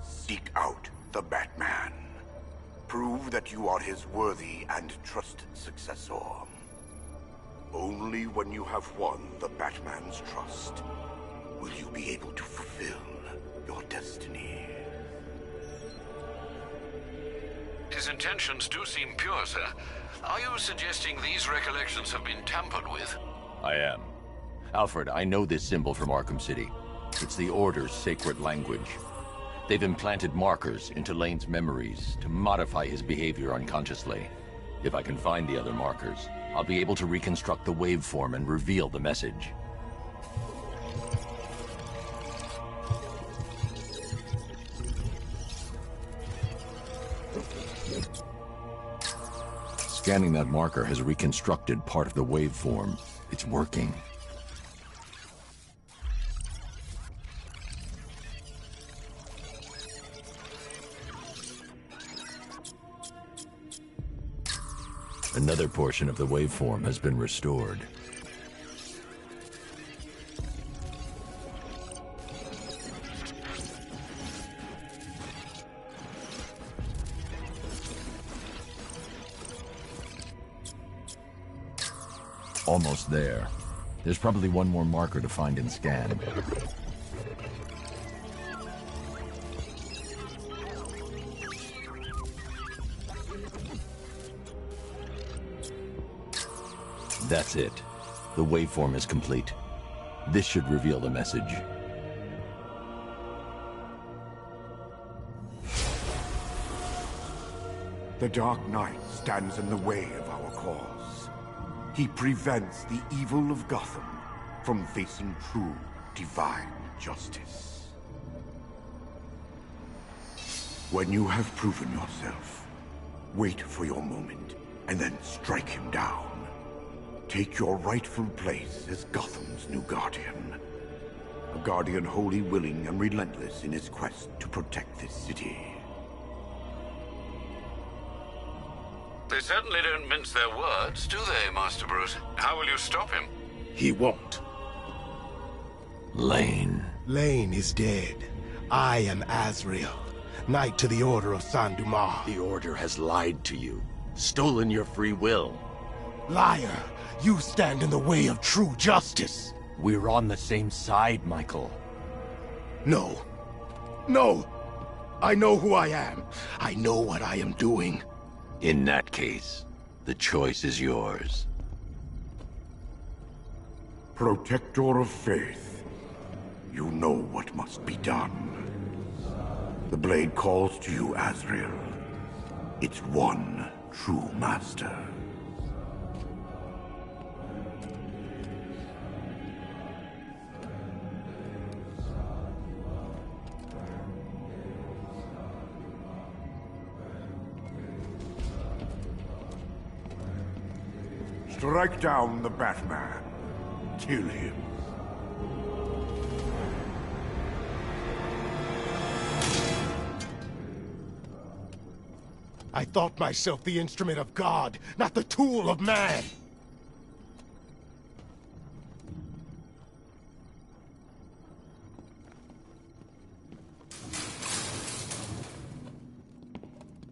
Seek out the Batman. Prove that you are his worthy and trusted successor. Only when you have won the Batman's trust will you be able to fulfill your destiny. His intentions do seem pure, sir. Are you suggesting these recollections have been tampered with? I am. Alfred, I know this symbol from Arkham City. It's the Order's sacred language. They've implanted markers into Lane's memories to modify his behavior unconsciously. If I can find the other markers, I'll be able to reconstruct the waveform and reveal the message. Scanning that marker has reconstructed part of the waveform. It's working. Another portion of the waveform has been restored. Almost there. There's probably one more marker to find and scan. That's it. The waveform is complete. This should reveal the message. The Dark Knight stands in the way of our cause. He prevents the evil of Gotham from facing true divine justice. When you have proven yourself, wait for your moment and then strike him down. Take your rightful place as Gotham's new guardian. A guardian wholly willing and relentless in his quest to protect this city. They certainly don't mince their words, do they, Master Bruce? How will you stop him? He won't. Lane. Lane is dead. I am Azrael, Knight to the Order of Saint Dumas. The Order has lied to you, stolen your free will. Liar! You stand in the way of true justice. We're on the same side, Michael. No. No! I know who I am. I know what I am doing. In that case, the choice is yours. Protector of Faith, you know what must be done. The blade calls to you, Azrael. Its one true master. Strike down the Batman. Kill him. I thought myself the instrument of God, not the tool of man.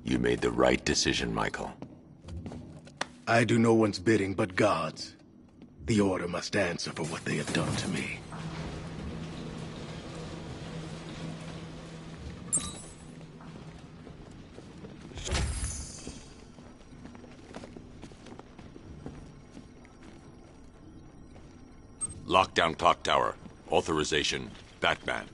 You made the right decision, Michael. I do no one's bidding but God's. The Order must answer for what they have done to me. Lockdown clock tower. Authorization, Batman.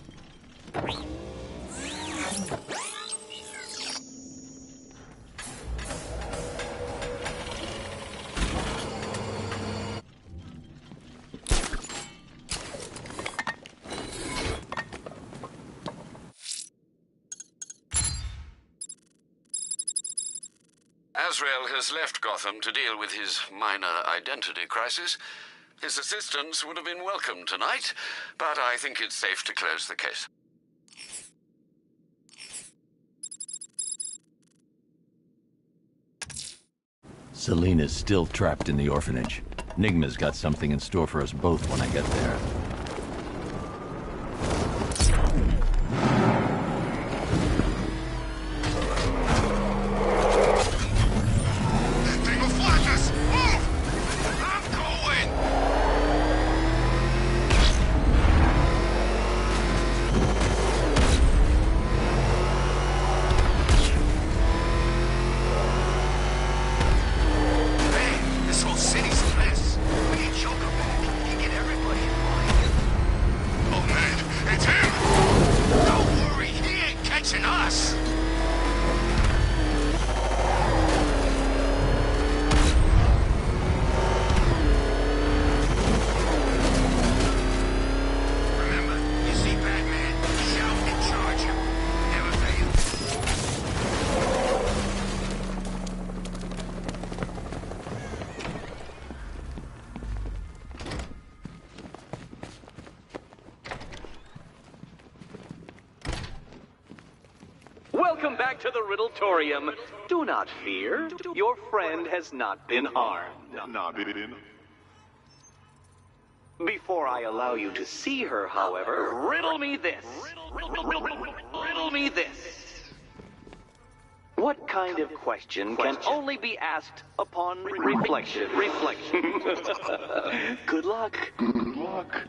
Azrael has left Gotham to deal with his minor identity crisis. His assistance would have been welcome tonight, but I think it's safe to close the case. Selina's still trapped in the orphanage. Nigma's got something in store for us both when I get there. Welcome back to the Riddletorium. Do not fear. Your friend has not been harmed. Before I allow you to see her, however, riddle me this. Riddle me this. What kind of of question can only be asked upon reflection. Good luck. Good luck.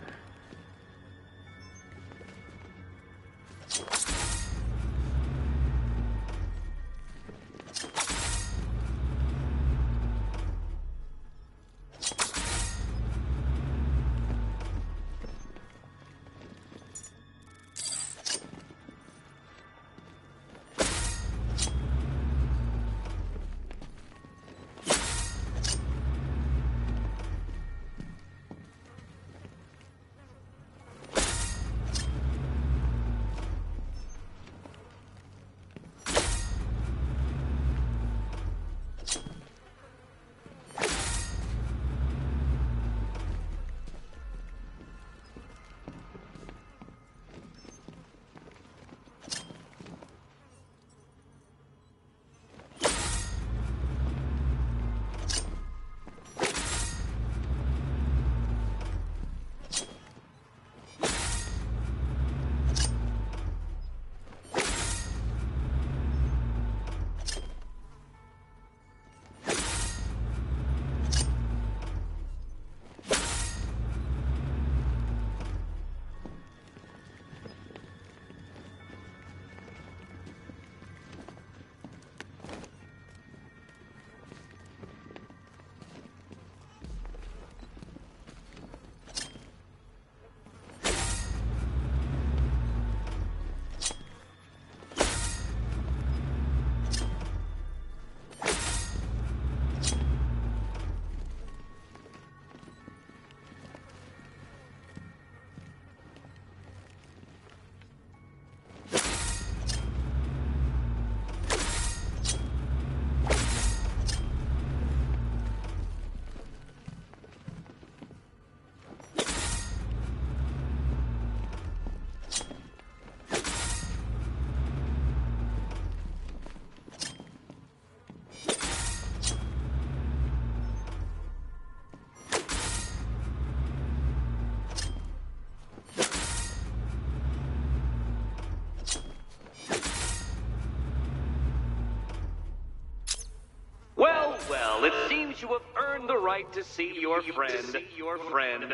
Well, it seems you have earned the right to see your friend.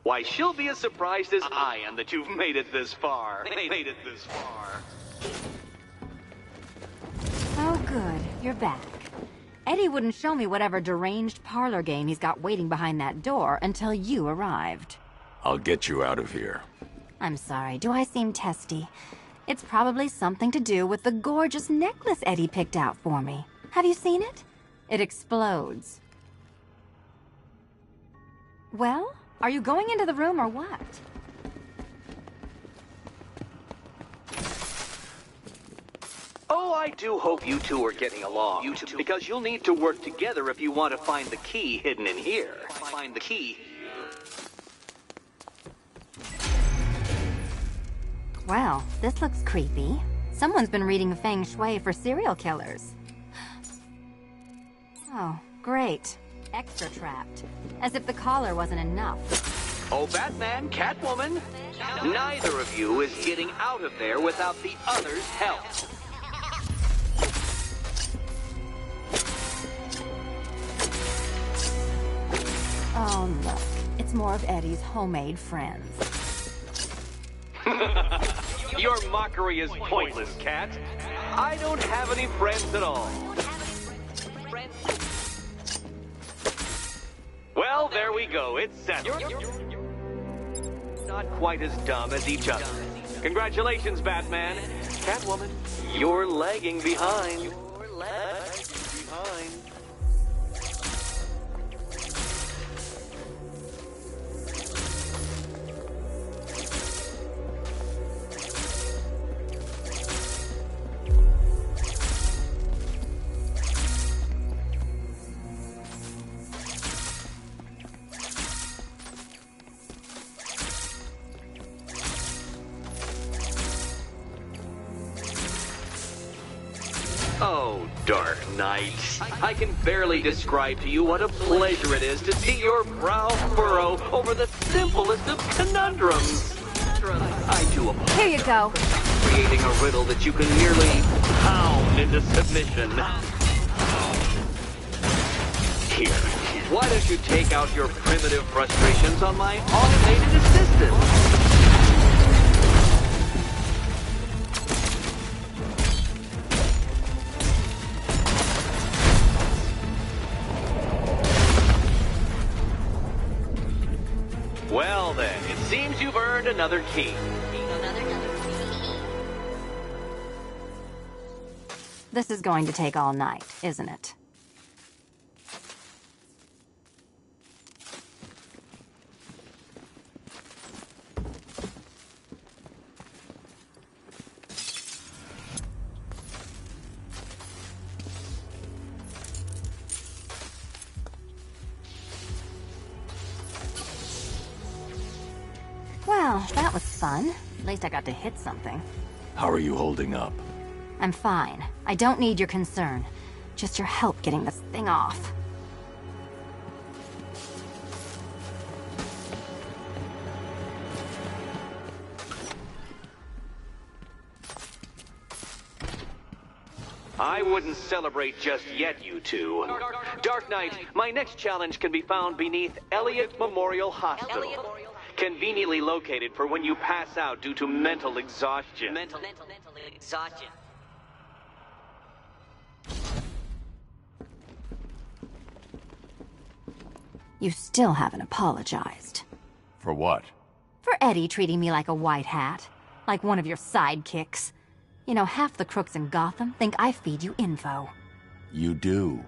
Why, she'll be as surprised as I am that you've made it this far. Oh, good. You're back. Eddie wouldn't show me whatever deranged parlor game he's got waiting behind that door until you arrived. I'll get you out of here. I'm sorry, do I seem testy? It's probably something to do with the gorgeous necklace Eddie picked out for me. Have you seen it? It explodes. Well, are you going into the room or what? Oh, I do hope you two are getting along. Because you'll need to work together if you want to find the key hidden in here. Find the key. Well, this looks creepy. Someone's been reading Feng Shui for serial killers. Oh, great. Extra trapped. As if the collar wasn't enough. Oh, Batman, Catwoman, neither of you is getting out of there without the other's help. Oh, look. It's more of Eddie's homemade friends. Your mockery is pointless, Cat. I don't have any friends at all. Well, there we go. It's settled. Not quite as dumb as each other. Congratulations, Batman. Catwoman, you're lagging behind. Oh, Dark Knight. I can barely describe to you what a pleasure it is to see your brow furrow over the simplest of conundrums. I do apologize. Here you go. Creating a riddle that you can merely pound into submission. Here, why don't you take out your primitive frustrations on my automated assistant? Well then, it seems you've earned another key. This is going to take all night, isn't it? Well, that was fun. At least I got to hit something. How are you holding up? I'm fine. I don't need your concern. Just your help getting this thing off. I wouldn't celebrate just yet, you two. Dark Knight, my next challenge can be found beneath Elliott Memorial Hospital. Conveniently located for when you pass out due to mental exhaustion. Mental exhaustion. You still haven't apologized. For what? For Eddie treating me like a white hat. Like one of your sidekicks. You know, half the crooks in Gotham think I feed you info. You do.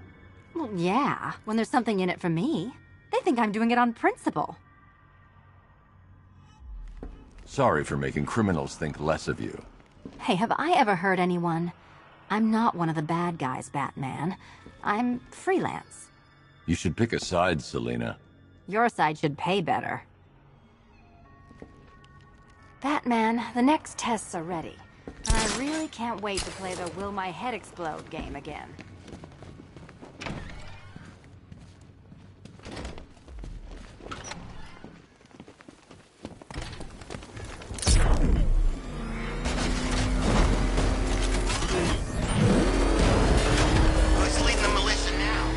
Well, yeah, when there's something in it for me. They think I'm doing it on principle. Sorry for making criminals think less of you. Hey, have I ever hurt anyone? I'm not one of the bad guys, Batman. I'm freelance. You should pick a side, Selina. Your side should pay better. Batman, the next tests are ready. And I really can't wait to play the Will My Head Explode game again. Who's leading the militia now?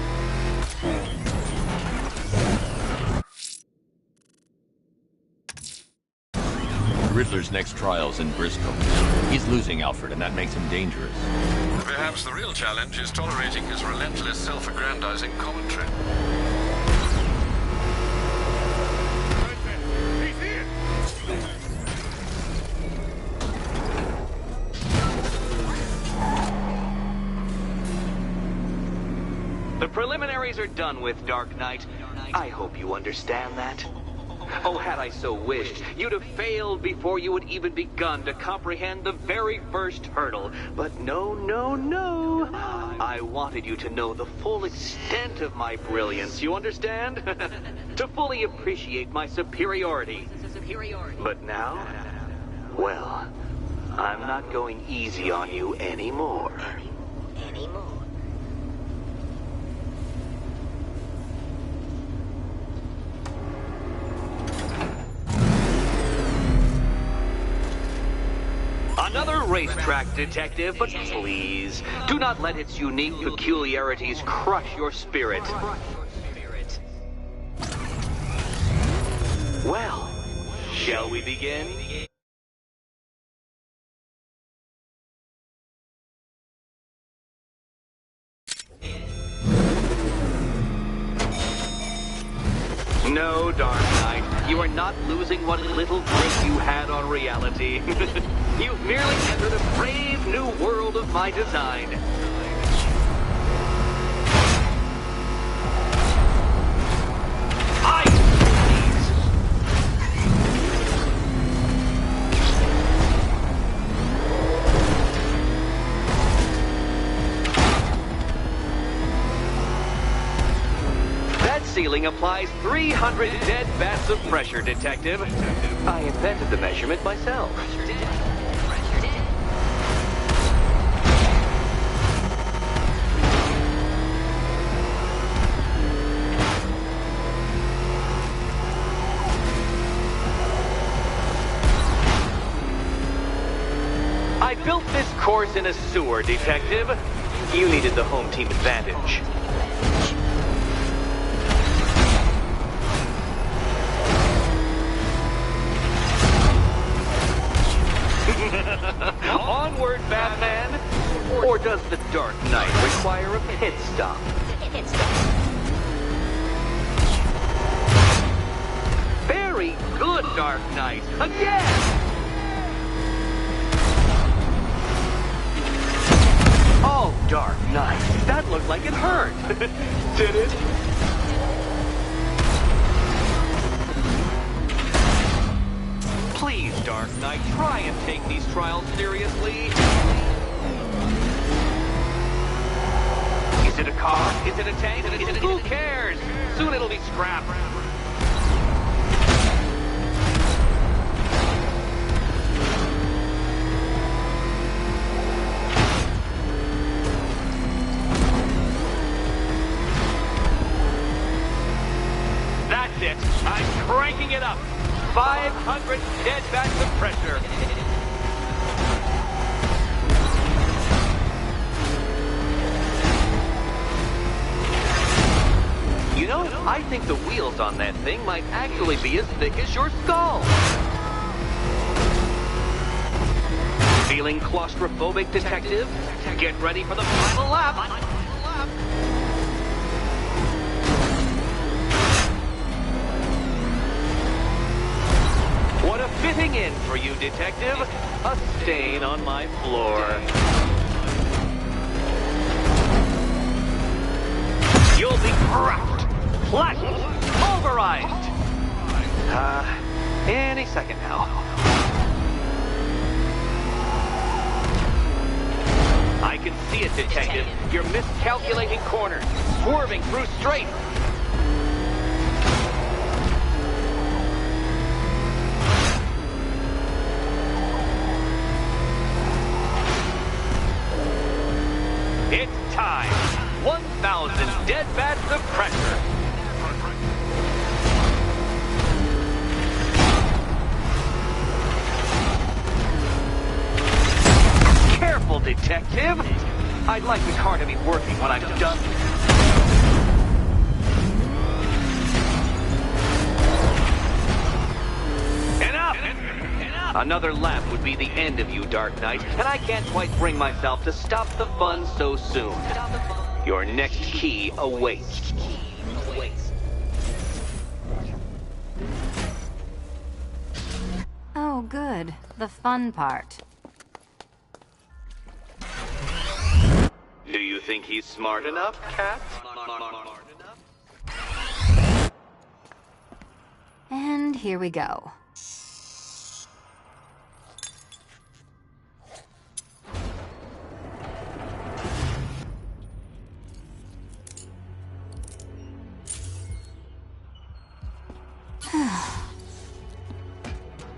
Riddler's next trial's in Bristol. He's losing Alfred, and that makes him dangerous. Perhaps the real challenge is tolerating his relentless self-aggrandizing commentary. The preliminaries are done with, Dark Knight. I hope you understand that. Oh, had I so wished, you'd have failed before you had even begun to comprehend the very first hurdle. But no, no, no. I wanted you to know the full extent of my brilliance, you understand? To fully appreciate my superiority. But now, well, I'm not going easy on you anymore. Another racetrack detective, but please, do not let its unique peculiarities crush your spirit. Well, shall we begin? No, Dark Knight, you are not losing what little grip you had on reality. You've merely entered a brave new world of my design. That ceiling applies 300 dead bats of pressure, Detective. I invented the measurement myself. I built this course in a sewer, Detective. You needed the home team advantage. Onward, Batman! Or does the Dark Knight require a pit stop? Very good, Dark Knight! Again! Oh, Dark Knight, that looked like it hurt. Did it? Please, Dark Knight, try and take these trials seriously. Is it a car? Is it a tank? Who cares? Soon it'll be scrapped. That's it. I'm cranking it up. 500 dead bats of pressure. You know, I think the wheels on that thing might actually be as thick as your skull. Feeling claustrophobic, Detective? Get ready for the final lap. What a fitting end for you, Detective. A stain on my floor. You'll be crushed, flattened, pulverized. Any second now. I can see it, Detective. You're miscalculating corners, swerving through straights. It's time. 1,000 dead bats of pressure. Careful, Detective. I'd like the car to be working when I'm done. Enough! Another lap would be the end of you, Dark Knight, and I can't quite bring myself to stop the fun so soon. Your next key awaits. Oh, good. The fun part. Do you think he's smart enough, Cat? And here we go.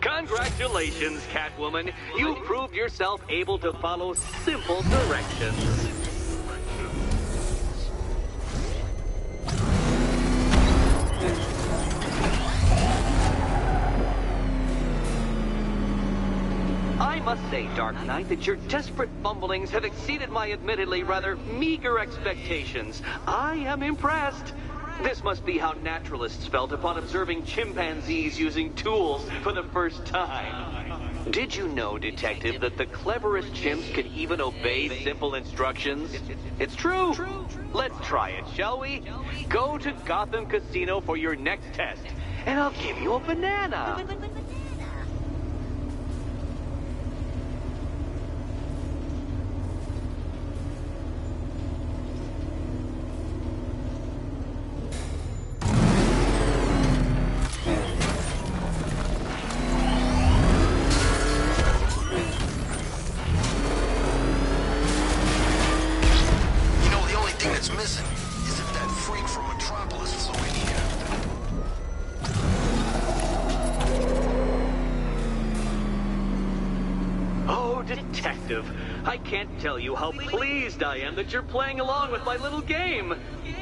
Congratulations, Catwoman. You proved yourself able to follow simple directions. I must say, Dark Knight, that your desperate fumblings have exceeded my admittedly rather meager expectations. I am impressed. This must be how naturalists felt upon observing chimpanzees using tools for the first time. Did you know, Detective, that the cleverest chimps can even obey simple instructions? It's true. Let's try it, shall we? Go to Gotham Casino for your next test, and I'll give you a banana. Detective, I can't tell you how pleased I am that you're playing along with my little game.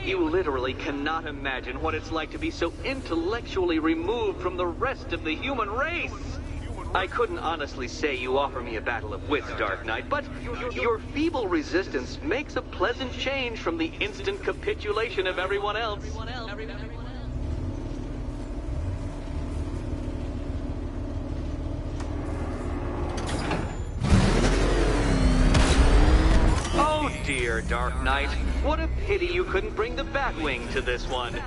You literally cannot imagine what it's like to be so intellectually removed from the rest of the human race. I couldn't honestly say you offer me a battle of wits, Dark Knight, but your feeble resistance makes a pleasant change from the instant capitulation of everyone else. Oh dear, Dark Knight. What a pity you couldn't bring the Batwing to this one.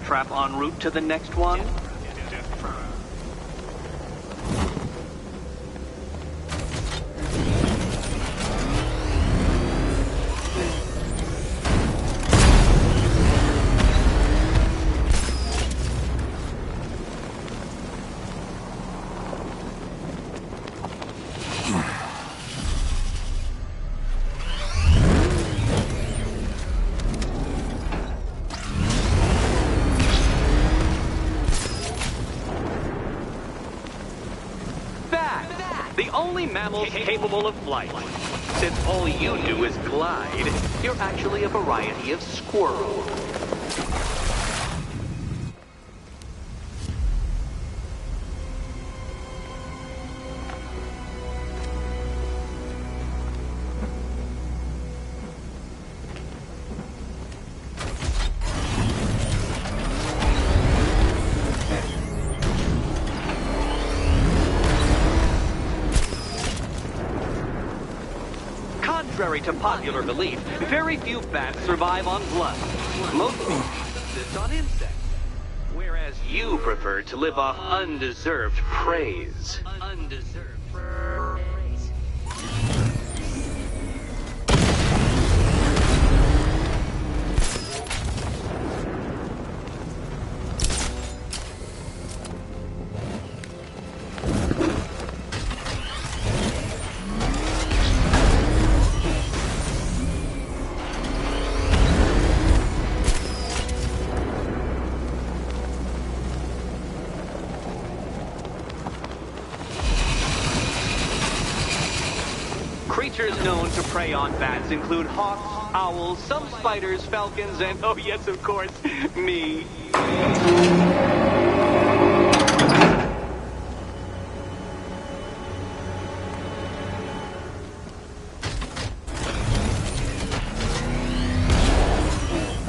Trap en route to the next one? Mammals capable of flight. Since all you do is glide, you're actually a variety of squirrel. Contrary to popular belief, very few bats survive on blood. Most live on insects. Whereas you prefer to live off undeserved praise. Creatures known to prey on bats include hawks, owls, some spiders, falcons, and, oh yes, of course, me.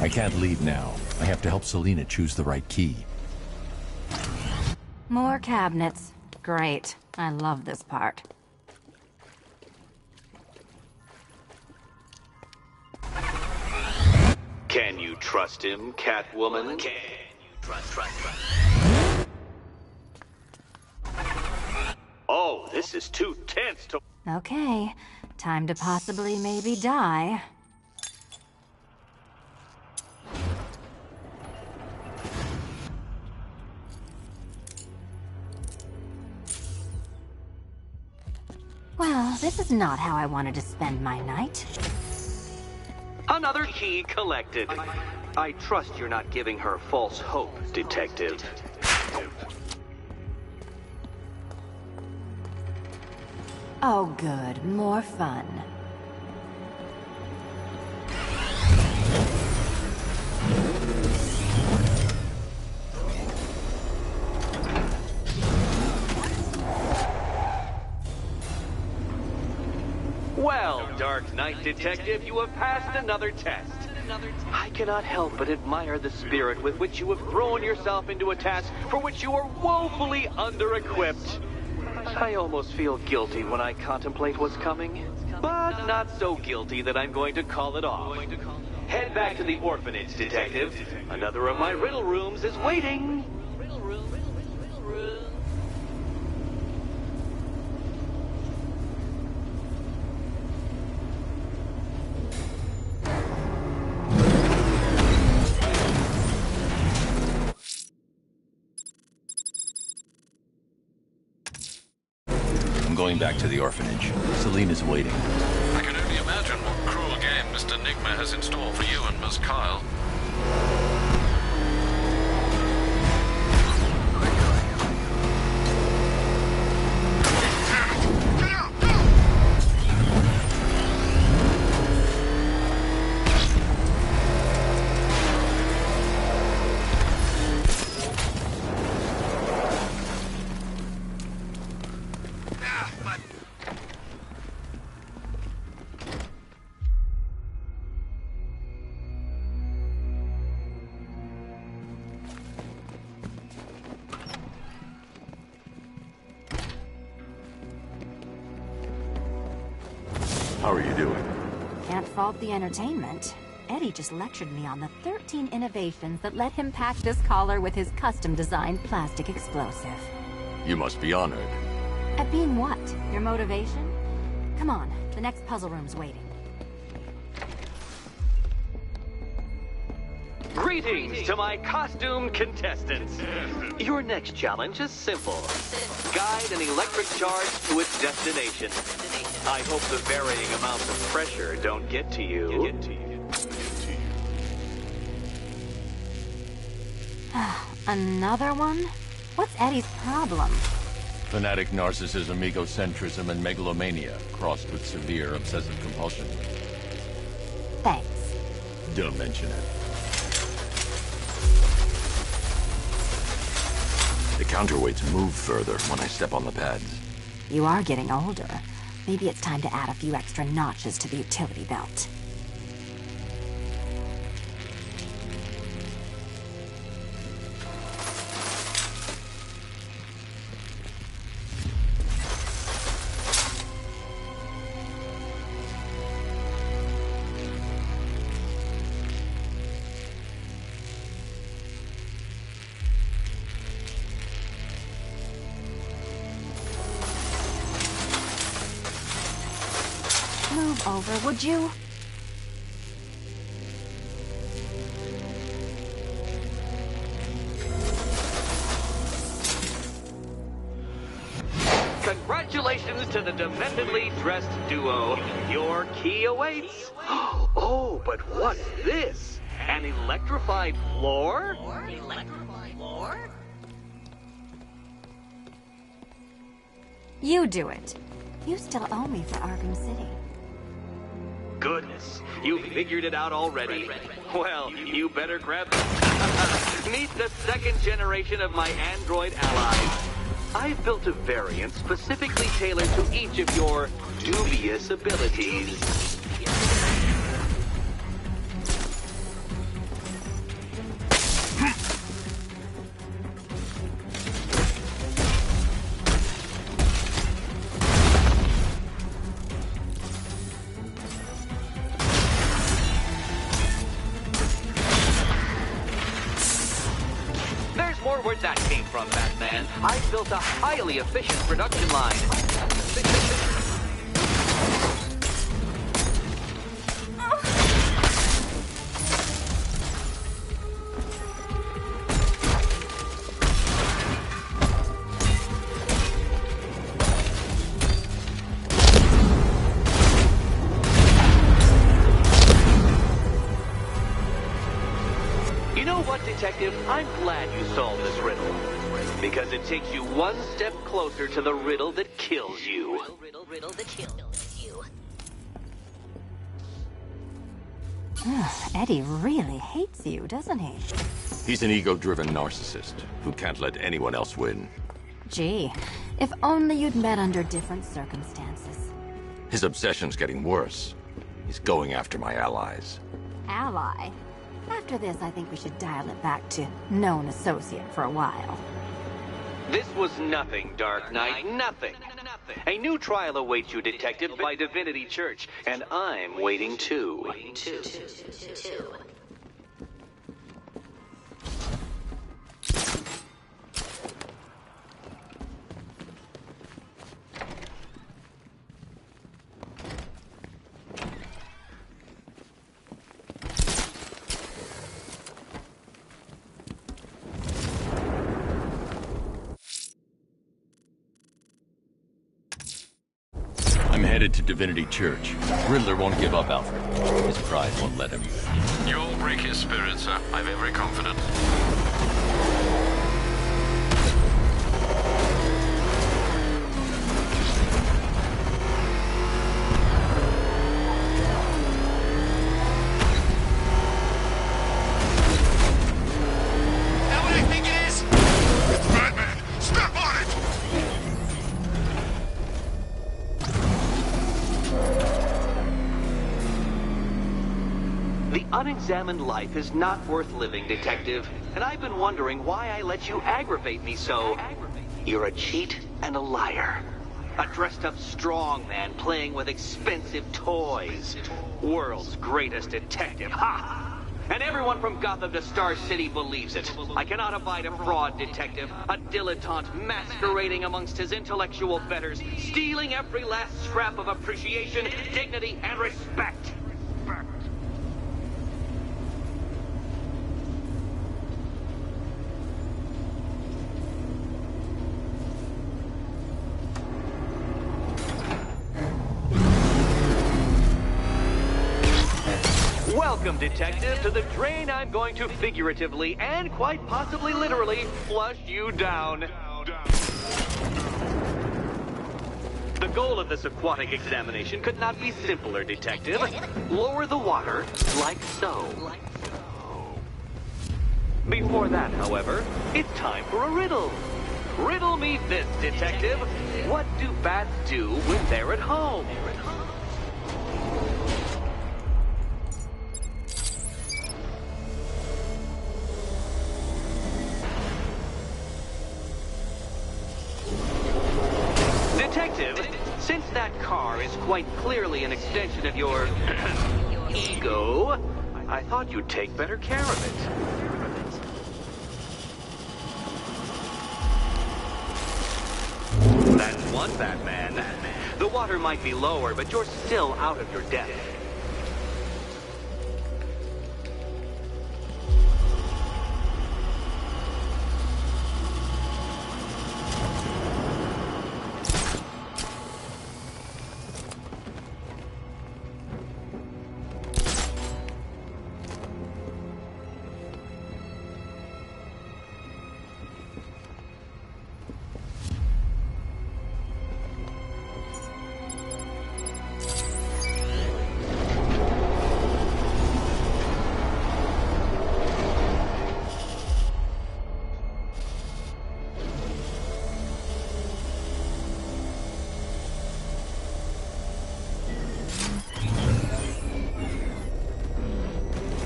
I can't leave now. I have to help Selina choose the right key. More cabinets. Great. I love this part. Can you trust him, Catwoman? Can you trust? Oh, this is too tense to... Okay. Time to possibly maybe die. Well, this is not how I wanted to spend my night. Another key collected. I trust you're not giving her false hope, Detective. Oh, good. More fun. Well, Dark Knight Detective, you have passed another test. I cannot help but admire the spirit with which you have thrown yourself into a task for which you are woefully under-equipped. I almost feel guilty when I contemplate what's coming, but not so guilty that I'm going to call it off. Head back to the orphanage, Detective. Another of my riddle rooms is waiting. Going back to the orphanage. Celine is waiting. I can only imagine what cruel game Mr. Nigma has in store for you and Miss Kyle. How are you doing? Can't fault the entertainment. Eddie just lectured me on the 13 innovations that let him pack this collar with his custom-designed plastic explosive. You must be honored. At being what? Your motivation? Come on, the next puzzle room's waiting. Greetings to my costumed contestants. Your next challenge is simple. Guide an electric charge to its destination. I hope the varying amounts of pressure don't get to you. Another one? What's Eddie's problem? Fanatic narcissism, egocentrism, and megalomania, crossed with severe obsessive compulsion. Thanks. Don't mention it. The counterweights move further when I step on the pads. You are getting older. Maybe it's time to add a few extra notches to the utility belt. Move over, would you? Congratulations to the dementedly dressed duo. Your key awaits. Oh, but what's this? An electrified floor? You do it. You still owe me for Arkham City. Goodness, you figured it out already. Well, you better grab... Meet the second generation of my android allies. I've built a variant specifically tailored to each of your dubious abilities. Where that came from, Batman. I built a highly efficient production line. what, Detective? I'm glad you solved this riddle. Because it takes you one step closer to the riddle that kills you. Riddle that kills you. Eddie really hates you, doesn't he? He's an ego-driven narcissist who can't let anyone else win. Gee, if only you'd met under different circumstances. His obsession's getting worse. He's going after my allies. Ally? After this, I think we should dial it back to known associate for a while. This was nothing, Dark Knight, nothing. A new trial awaits you, Detective, by Divinity Church, and I'm waiting too. I'm headed to Divinity Church. Riddler won't give up, Alfred. His pride won't let him. You'll break his spirit, sir. I've every confidence. Unexamined life is not worth living, Detective, and I've been wondering why I let you aggravate me so. You're a cheat and a liar. A dressed-up strongman playing with expensive toys. World's greatest detective, ha! And everyone from Gotham to Star City believes it. I cannot abide a fraud, Detective. A dilettante masquerading amongst his intellectual betters, stealing every last scrap of appreciation, dignity, and respect. Welcome, Detective, to the drain I'm going to figuratively and quite possibly literally flush you down. The goal of this aquatic examination could not be simpler, Detective. Lower the water like so. Before that, however, it's time for a riddle. Riddle me this, Detective. What do bats do when they're at home? Detective, since that car is quite clearly an extension of your ego, I thought you'd take better care of it. That's one Batman. The water might be lower, but you're still out of your depth.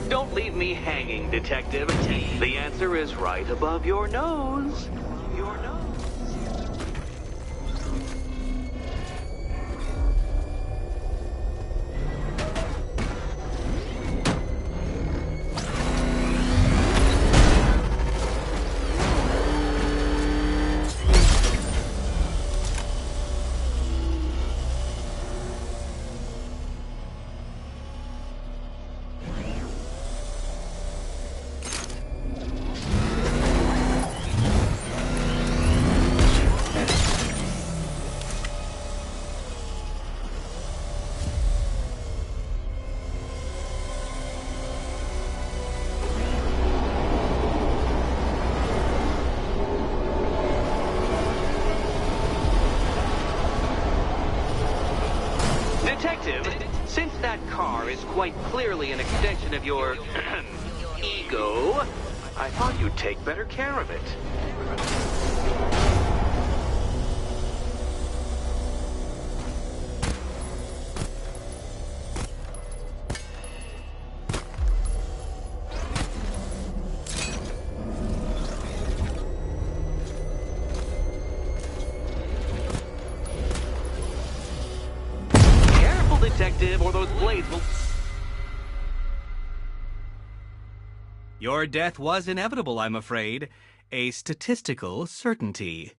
Don't leave me hanging, Detective. The answer is right above your nose. Your nose. is quite clearly an extension of your ego, I thought you'd take better care of it. Careful, detective, or those blades will... Your death was inevitable, I'm afraid. A statistical certainty.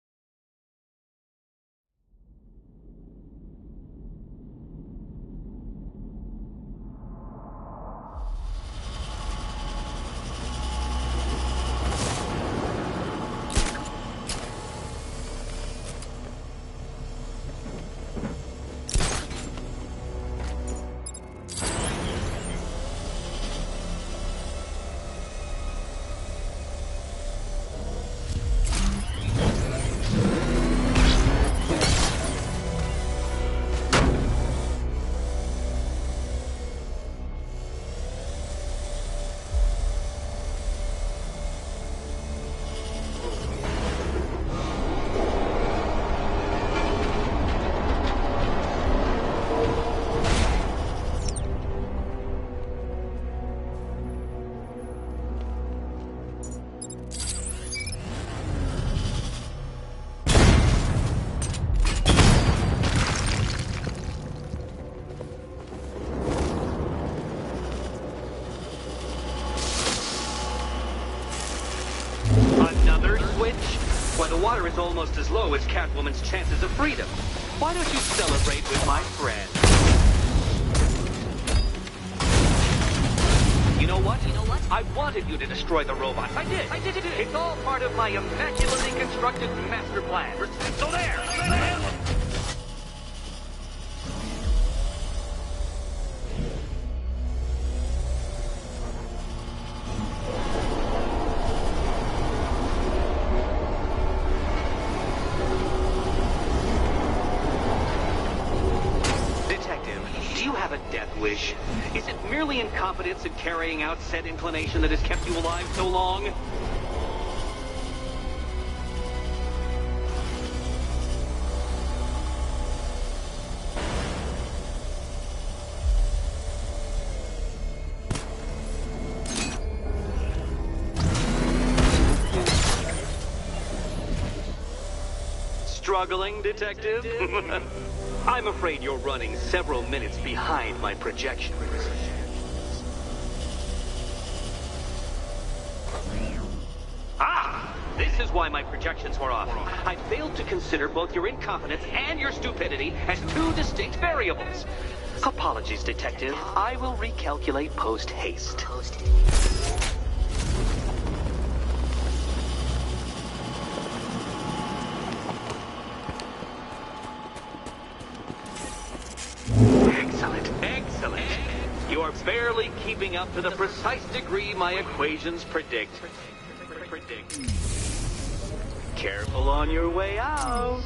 Why, the water is almost as low as Catwoman's chances of freedom. Why don't you celebrate with my friend? You know what? I wanted you to destroy the robot. I did. It's all part of my immaculately constructed master plan. So there! Wish. Is it merely incompetence in carrying out said inclination that has kept you alive so long? Struggling, detective? I'm afraid you're running several minutes behind my projections. Ah! This is why my projections were off. I failed to consider both your incompetence and your stupidity as two distinct variables. Apologies, detective. I will recalculate post-haste. Excellent. You are barely keeping up to the precise degree my equations predict. Careful on your way out.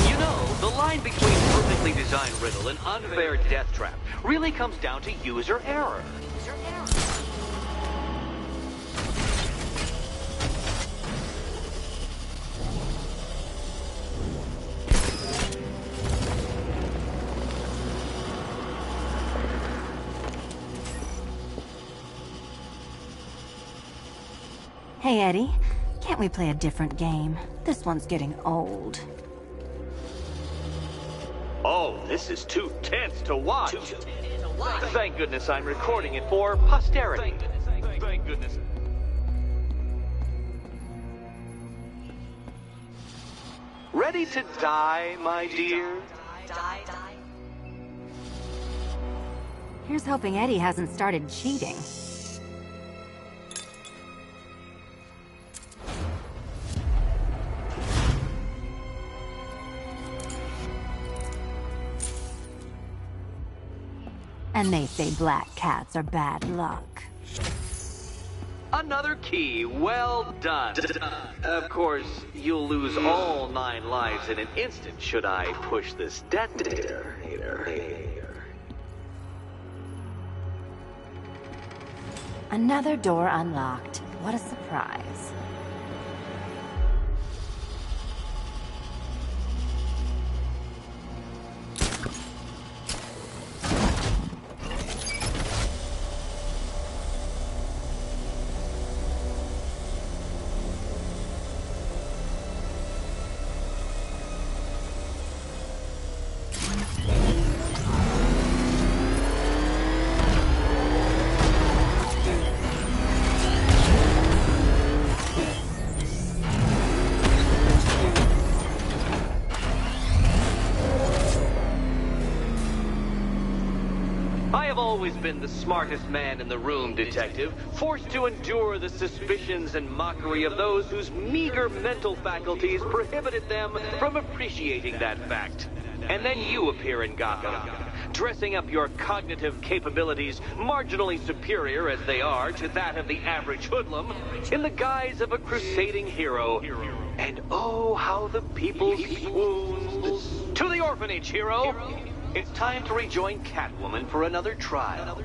You know, the line between perfectly designed riddle and unfair death trap really comes down to user error. Hey, Eddie. Can't we play a different game? This one's getting old. Oh, this is too tense to watch. Thank goodness I'm recording it for posterity. Thank goodness. Ready to die, my dear? Here's hoping Eddie hasn't started cheating. And they say black cats are bad luck. Another key. Well done. Of course, you'll lose all 9 lives in an instant should I push this detonator. Another door unlocked. What a surprise. Always been the smartest man in the room, Detective, forced to endure the suspicions and mockery of those whose meager mental faculties prohibited them from appreciating that fact. And then you appear in Gotham, dressing up your cognitive capabilities marginally superior as they are to that of the average hoodlum, in the guise of a crusading hero. And oh, how the people swooned. To the orphanage, hero! It's time to rejoin Catwoman for another trial.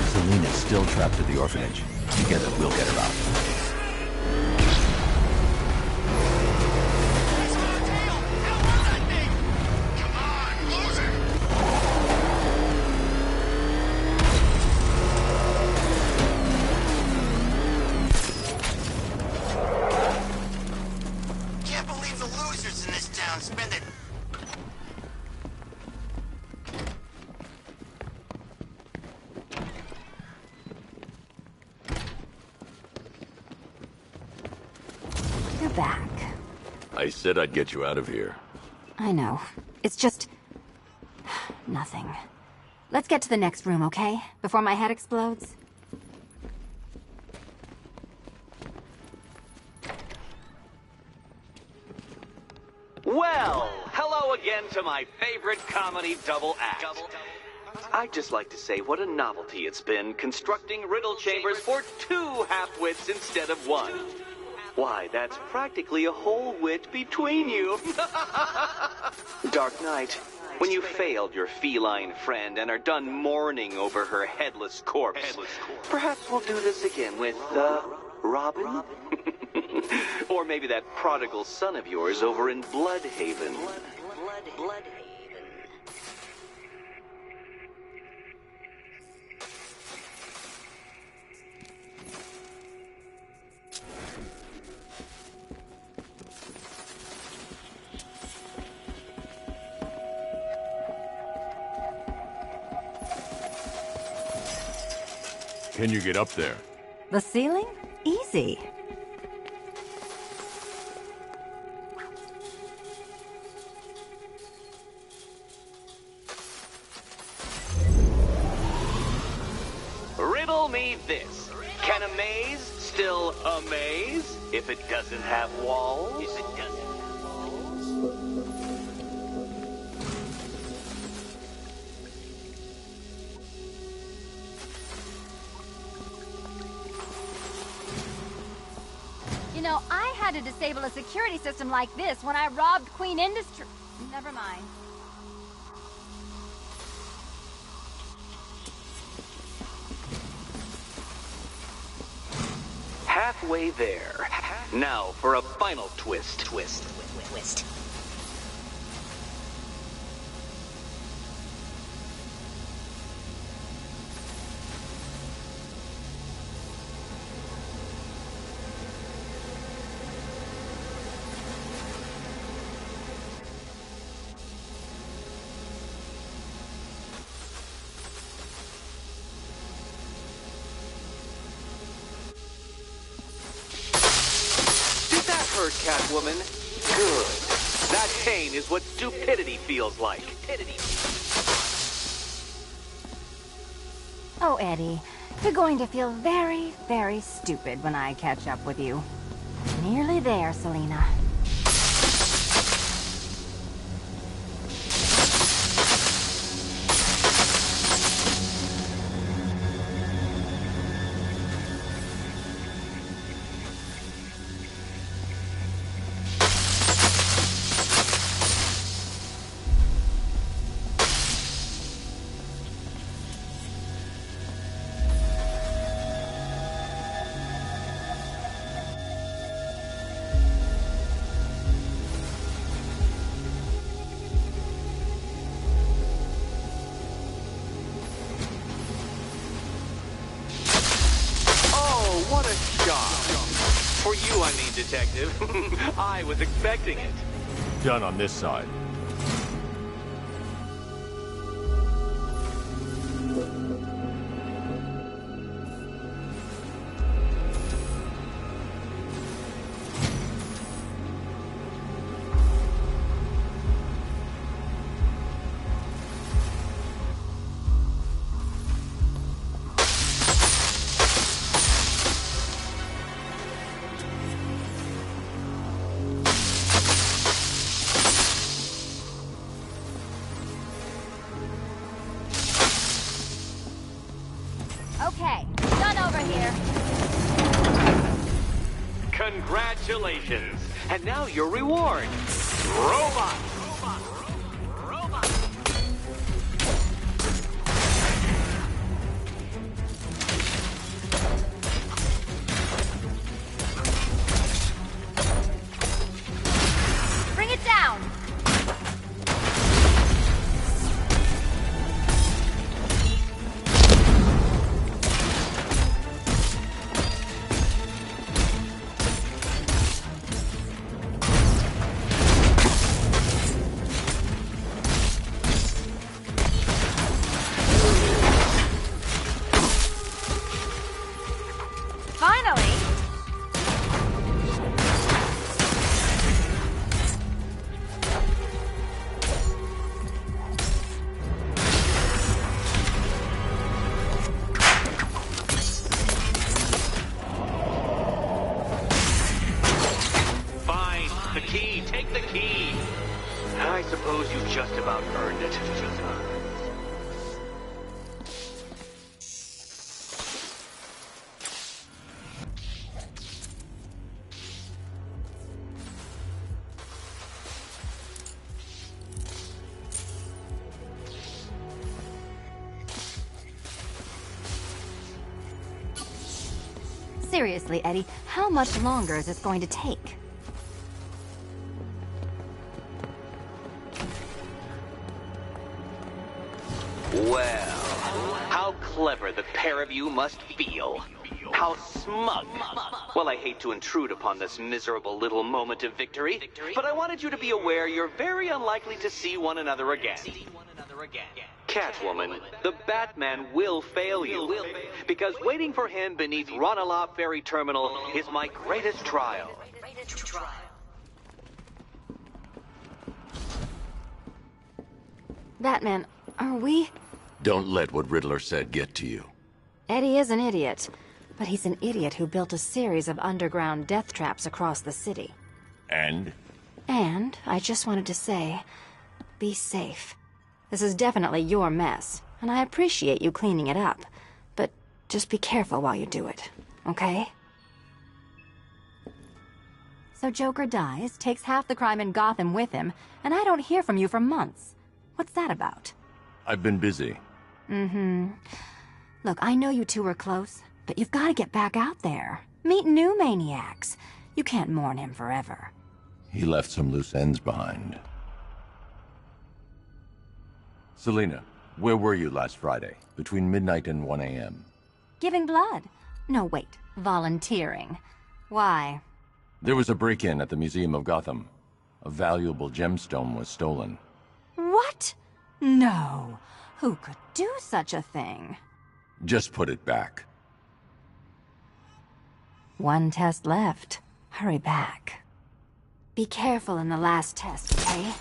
Selina's still trapped at the orphanage. Together, we'll get her out. Can't believe the losers in this town spend it. You're back. I said I'd get you out of here. I know. It's just... nothing. Let's get to the next room, okay? Before my head explodes. Well, hello again to my favorite comedy double act. I'd just like to say what a novelty it's been constructing riddle chambers for 2 half-wits instead of 1. Why, that's practically a whole wit between you. Dark Knight, when you failed your feline friend and are done mourning over her headless corpse, perhaps we'll do this again with, Robin? Or maybe that prodigal son of yours over in Bloodhaven. Bloodhaven. Can you get up there? The ceiling? Easy. Riddle me this. Can a maze still amaze if it doesn't have walls? You know, I had to disable a security system like this when I robbed Queen Industry. Never mind. Halfway there. Now for a final twist. Twist. Did that hurt, Catwoman? Good. That pain is what stupidity feels like. Oh, Eddie, you're going to feel very, very stupid when I catch up with you. Nearly there, Selina. What a shock. For you, I mean, Detective. I was expecting it. Done on this side. Okay, done over here. Congratulations. And now your reward. Robot. Bring it down. Finally! Fine. The key. Take the key. I suppose you just about earned it. Seriously, Eddie, how much longer is this going to take? Well, how clever the pair of you must feel. How smug. Well, I hate to intrude upon this miserable little moment of victory, but I wanted you to be aware you're very unlikely to see one another again. Catwoman, the Batman will fail you, because waiting for him beneath Ranelagh Ferry Terminal is my greatest trial. Batman, are we? Don't let what Riddler said get to you. Eddie is an idiot, but he's an idiot who built a series of underground death traps across the city. And? And I just wanted to say, be safe. This is definitely your mess, and I appreciate you cleaning it up. But just be careful while you do it, okay? So Joker dies, takes half the crime in Gotham with him, and I don't hear from you for months. What's that about? I've been busy. Mm-hmm. Look, I know you two are close, but you've got to get back out there. Meet new maniacs. You can't mourn him forever. He left some loose ends behind. Selina, where were you last Friday, between midnight and 1 a.m.? Giving blood. No, wait. Volunteering. Why? There was a break-in at the Museum of Gotham. A valuable gemstone was stolen. What? No. Who could do such a thing? Just put it back. One test left. Hurry back. Be careful in the last test, okay?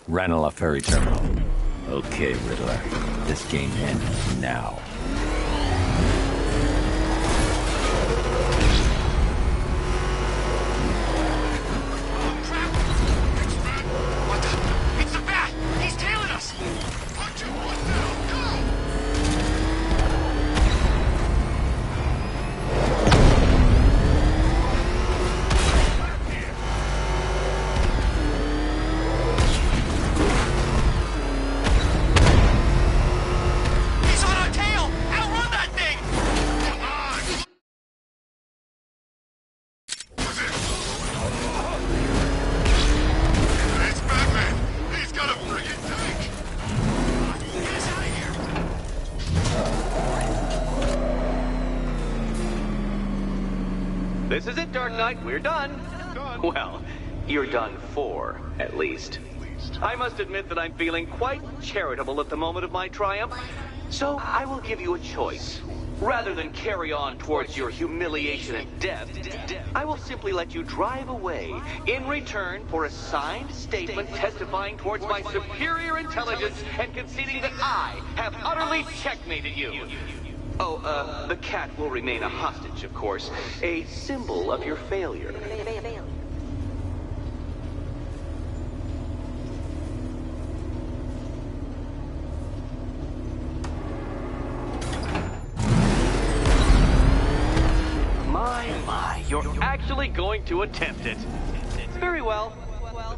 Ranelagh Ferry Terminal. Okay, Riddler. This game ends now. It's the bat! He's tailing us! Punch him! What now? Go! He's on our tail! Outrun that thing! Come on! It's Batman! He's got a friggin' tank! Get us out of here! This is it, Dark Knight. We're done. Well, you're done for, at least. I must admit that I'm feeling quite charitable at the moment of my triumph. So I will give you a choice. Rather than carry on towards your humiliation and death, I will simply let you drive away in return for a signed statement testifying towards my superior intelligence and conceding that I have utterly checkmated you. Oh, the cat will remain a hostage, of course. A symbol of your failure. My, you're actually going to attempt it. Very well.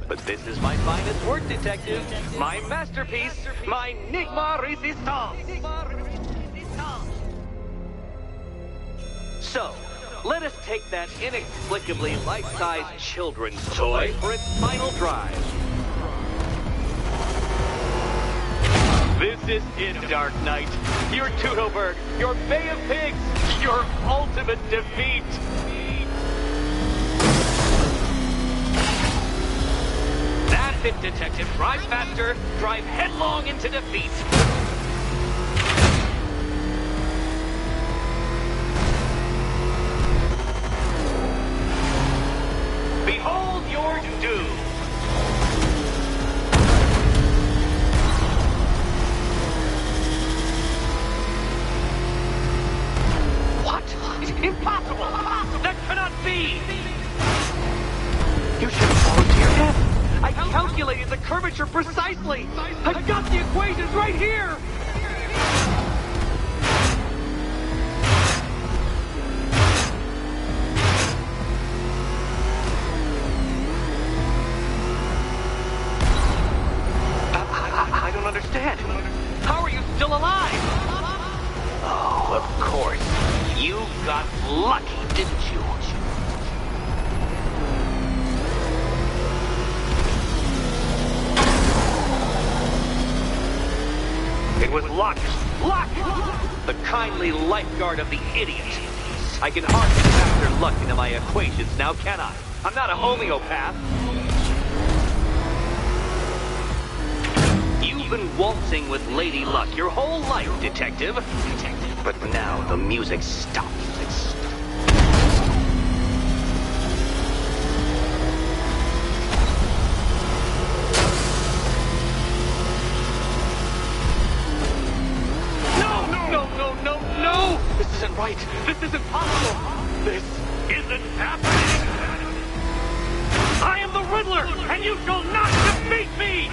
But this is my finest work, detective. My masterpiece. My Enigma Resistance. So, let us take that inexplicably life-sized children's toy for its final drive. This is it, Dark Knight. Your Teutoburg, your Bay of Pigs, your ultimate defeat. That's it, Detective. Drive faster, drive headlong into defeat. Behold your doom. What? Impossible! That cannot be! You should have fallen to your death. I calculated the curvature precisely. I've got the equations right here. I don't understand. How are you still alive? Oh, of course. You got lucky, didn't you? It was luck. Luck! The kindly lifeguard of the idiot. I can hardly factor luck into my equations now, can I? I'm not a homeopath. You've been waltzing with Lady Luck your whole life, Detective. But now the music stops. No! This isn't right. This isn't possible. This isn't happening. I am the Riddler, and you shall not defeat me!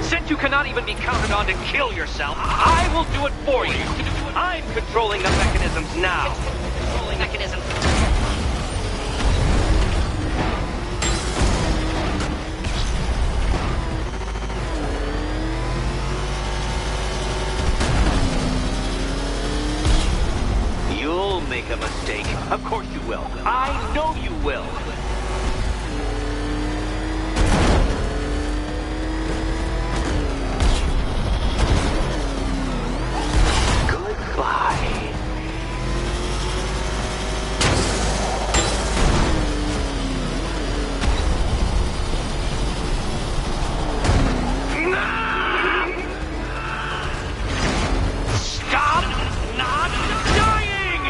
Since you cannot even be counted on to kill yourself, I will do it for you. I'm controlling the mechanisms now. Controlling mechanisms. You'll make a mistake. Of course you will. I know you will. Good Goodbye. Stop not dying!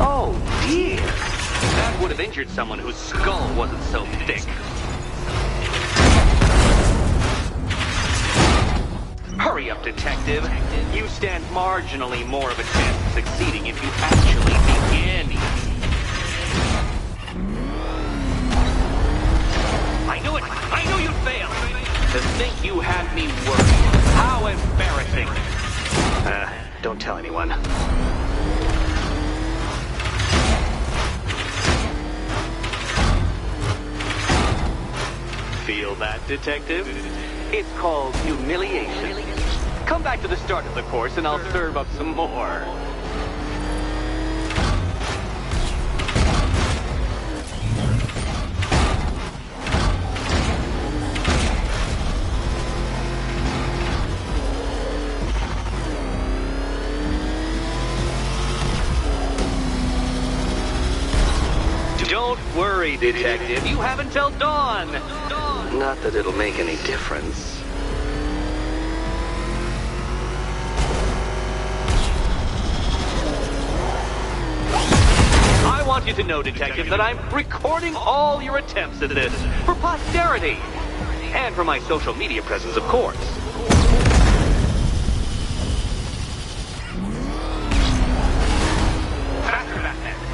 Oh dear. That would have injured someone whose skull wasn't so thick. Hurry up, detective. You stand marginally more of a chance of succeeding if you actually begin. I knew it! I knew you'd fail! To think you had me worried. How embarrassing. Don't tell anyone. Feel that, detective? It's called humiliation. Come back to the start of the course and I'll serve up some more. Don't worry, detective. You have until dawn. Not that it'll make any difference. I want you to know, detective, that I'm recording all your attempts at this for posterity. And for my social media presence, of course.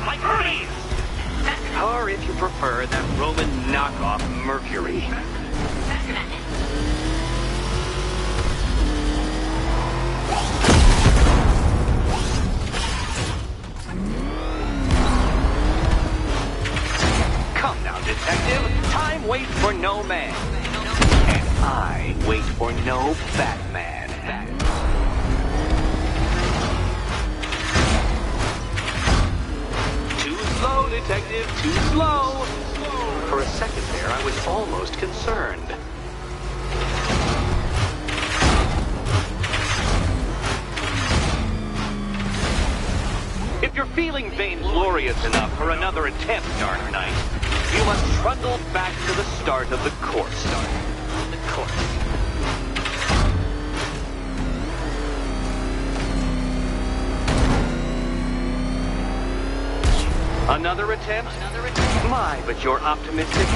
Like Hermes! Or if you prefer, that Roman knockoff Mercury. Come now, detective. Time waits for no man. And I wait for no Batman. Too slow, detective, too slow. For a second there, I was almost concerned. If you're feeling vainglorious enough for another attempt, Dark Knight, you must trundle back to the start of the course. Another attempt? My, but you're optimistic.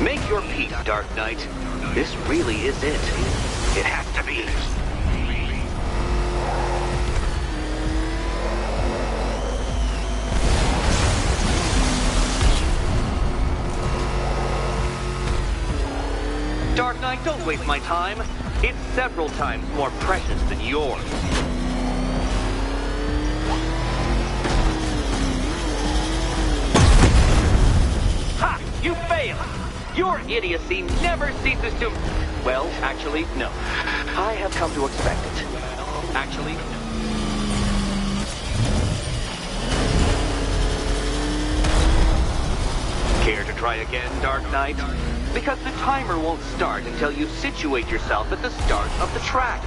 Make your peace, Dark Knight. This really is it. It has to be. Dark Knight, don't waste my time. It's several times more precious than yours. Ha! You failed! Your idiocy never ceases to... Well, actually, no. I have come to expect it. Actually, care to try again, Dark Knight? Because the timer won't start until you situate yourself at the start of the track.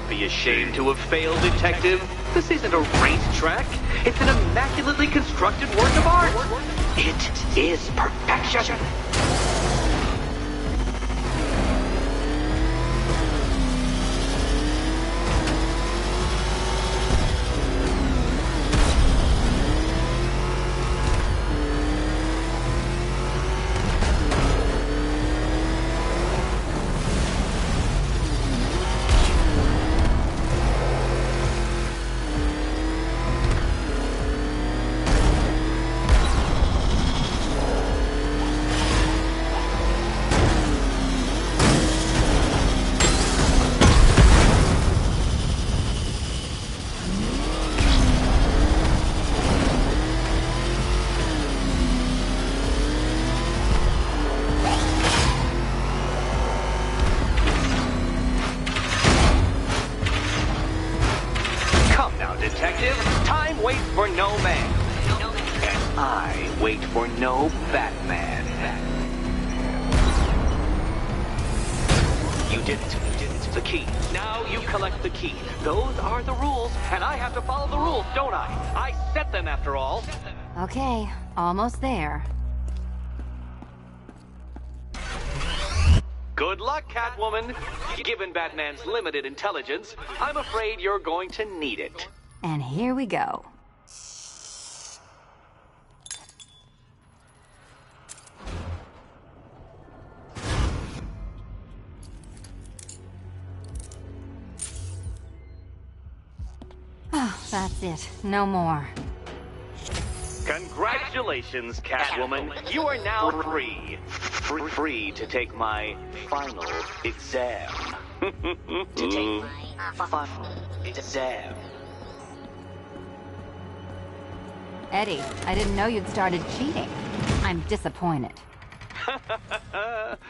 be ashamed to have failed, Detective. This isn't a racetrack. It's an immaculately constructed work of art. It is perfection. Detective, time waits for no man. And I wait for no Batman. You did it. The key. Now you collect the key. Those are the rules, and I have to follow the rules, don't I? I set them after all. Okay, almost there. Good luck, Catwoman. Given Batman's limited intelligence, I'm afraid you're going to need it. And here we go. Oh, that's it. No more. Congratulations, Catwoman. You are now free. Free to take my final exam. To take my final exam. Eddie, I didn't know you'd started cheating. I'm disappointed.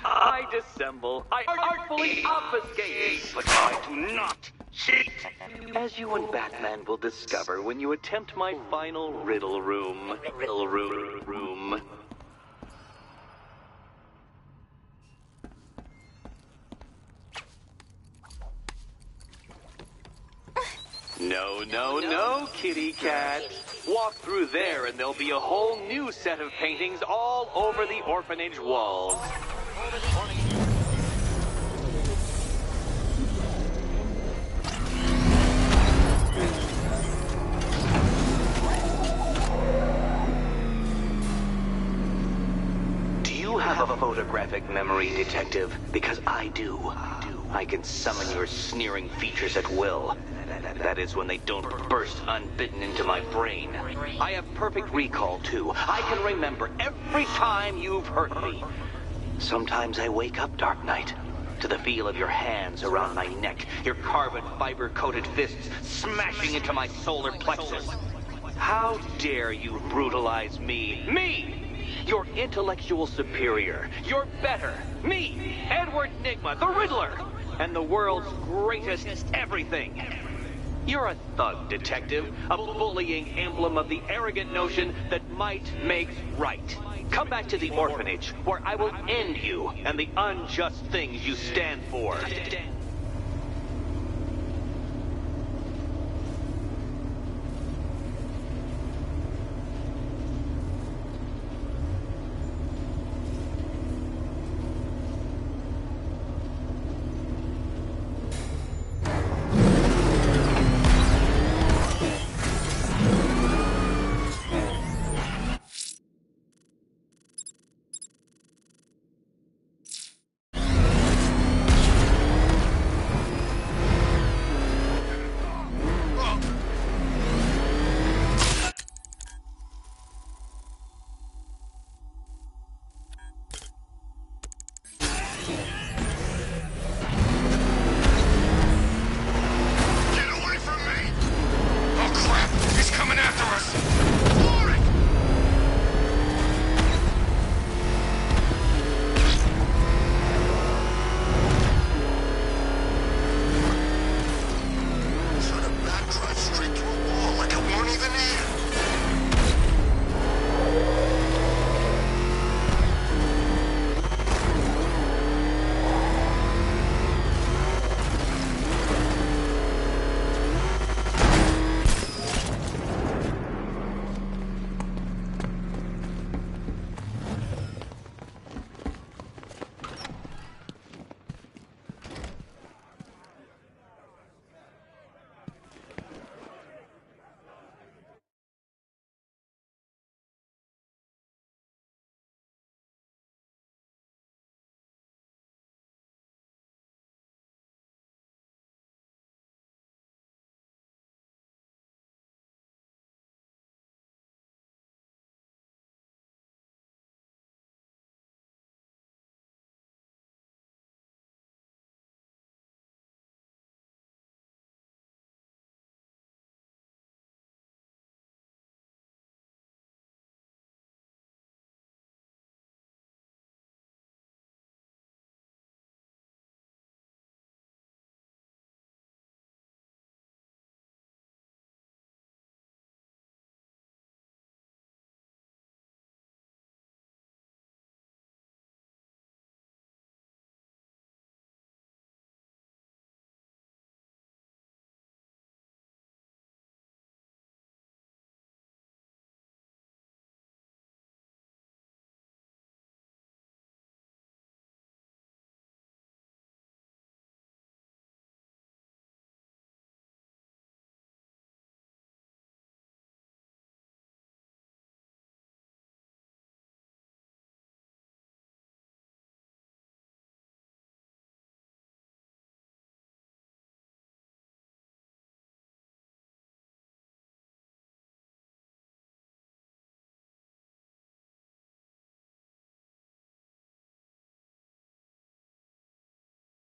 I dissemble. I artfully obfuscate. But I do not cheat. As you and Batman will discover when you attempt my final riddle room. Riddle room. No, kitty cat. Walk through there and there'll be a whole new set of paintings all over the orphanage walls. Do you have a photographic memory, Detective? Because I do. I can summon your sneering features at will. That is when they don't burst unbidden into my brain. I have perfect recall, too. I can remember every time you've hurt me. Sometimes I wake up, Dark Knight, to the feel of your hands around my neck, your carbon fiber-coated fists smashing into my solar plexus. How dare you brutalize me? Me! Your intellectual superior. You're better. Me, Edward Nygma, the Riddler, and the world's greatest everything. You're a thug, Detective, a bullying emblem of the arrogant notion that might makes right. Come back to the orphanage, where I will end you and the unjust things you stand for.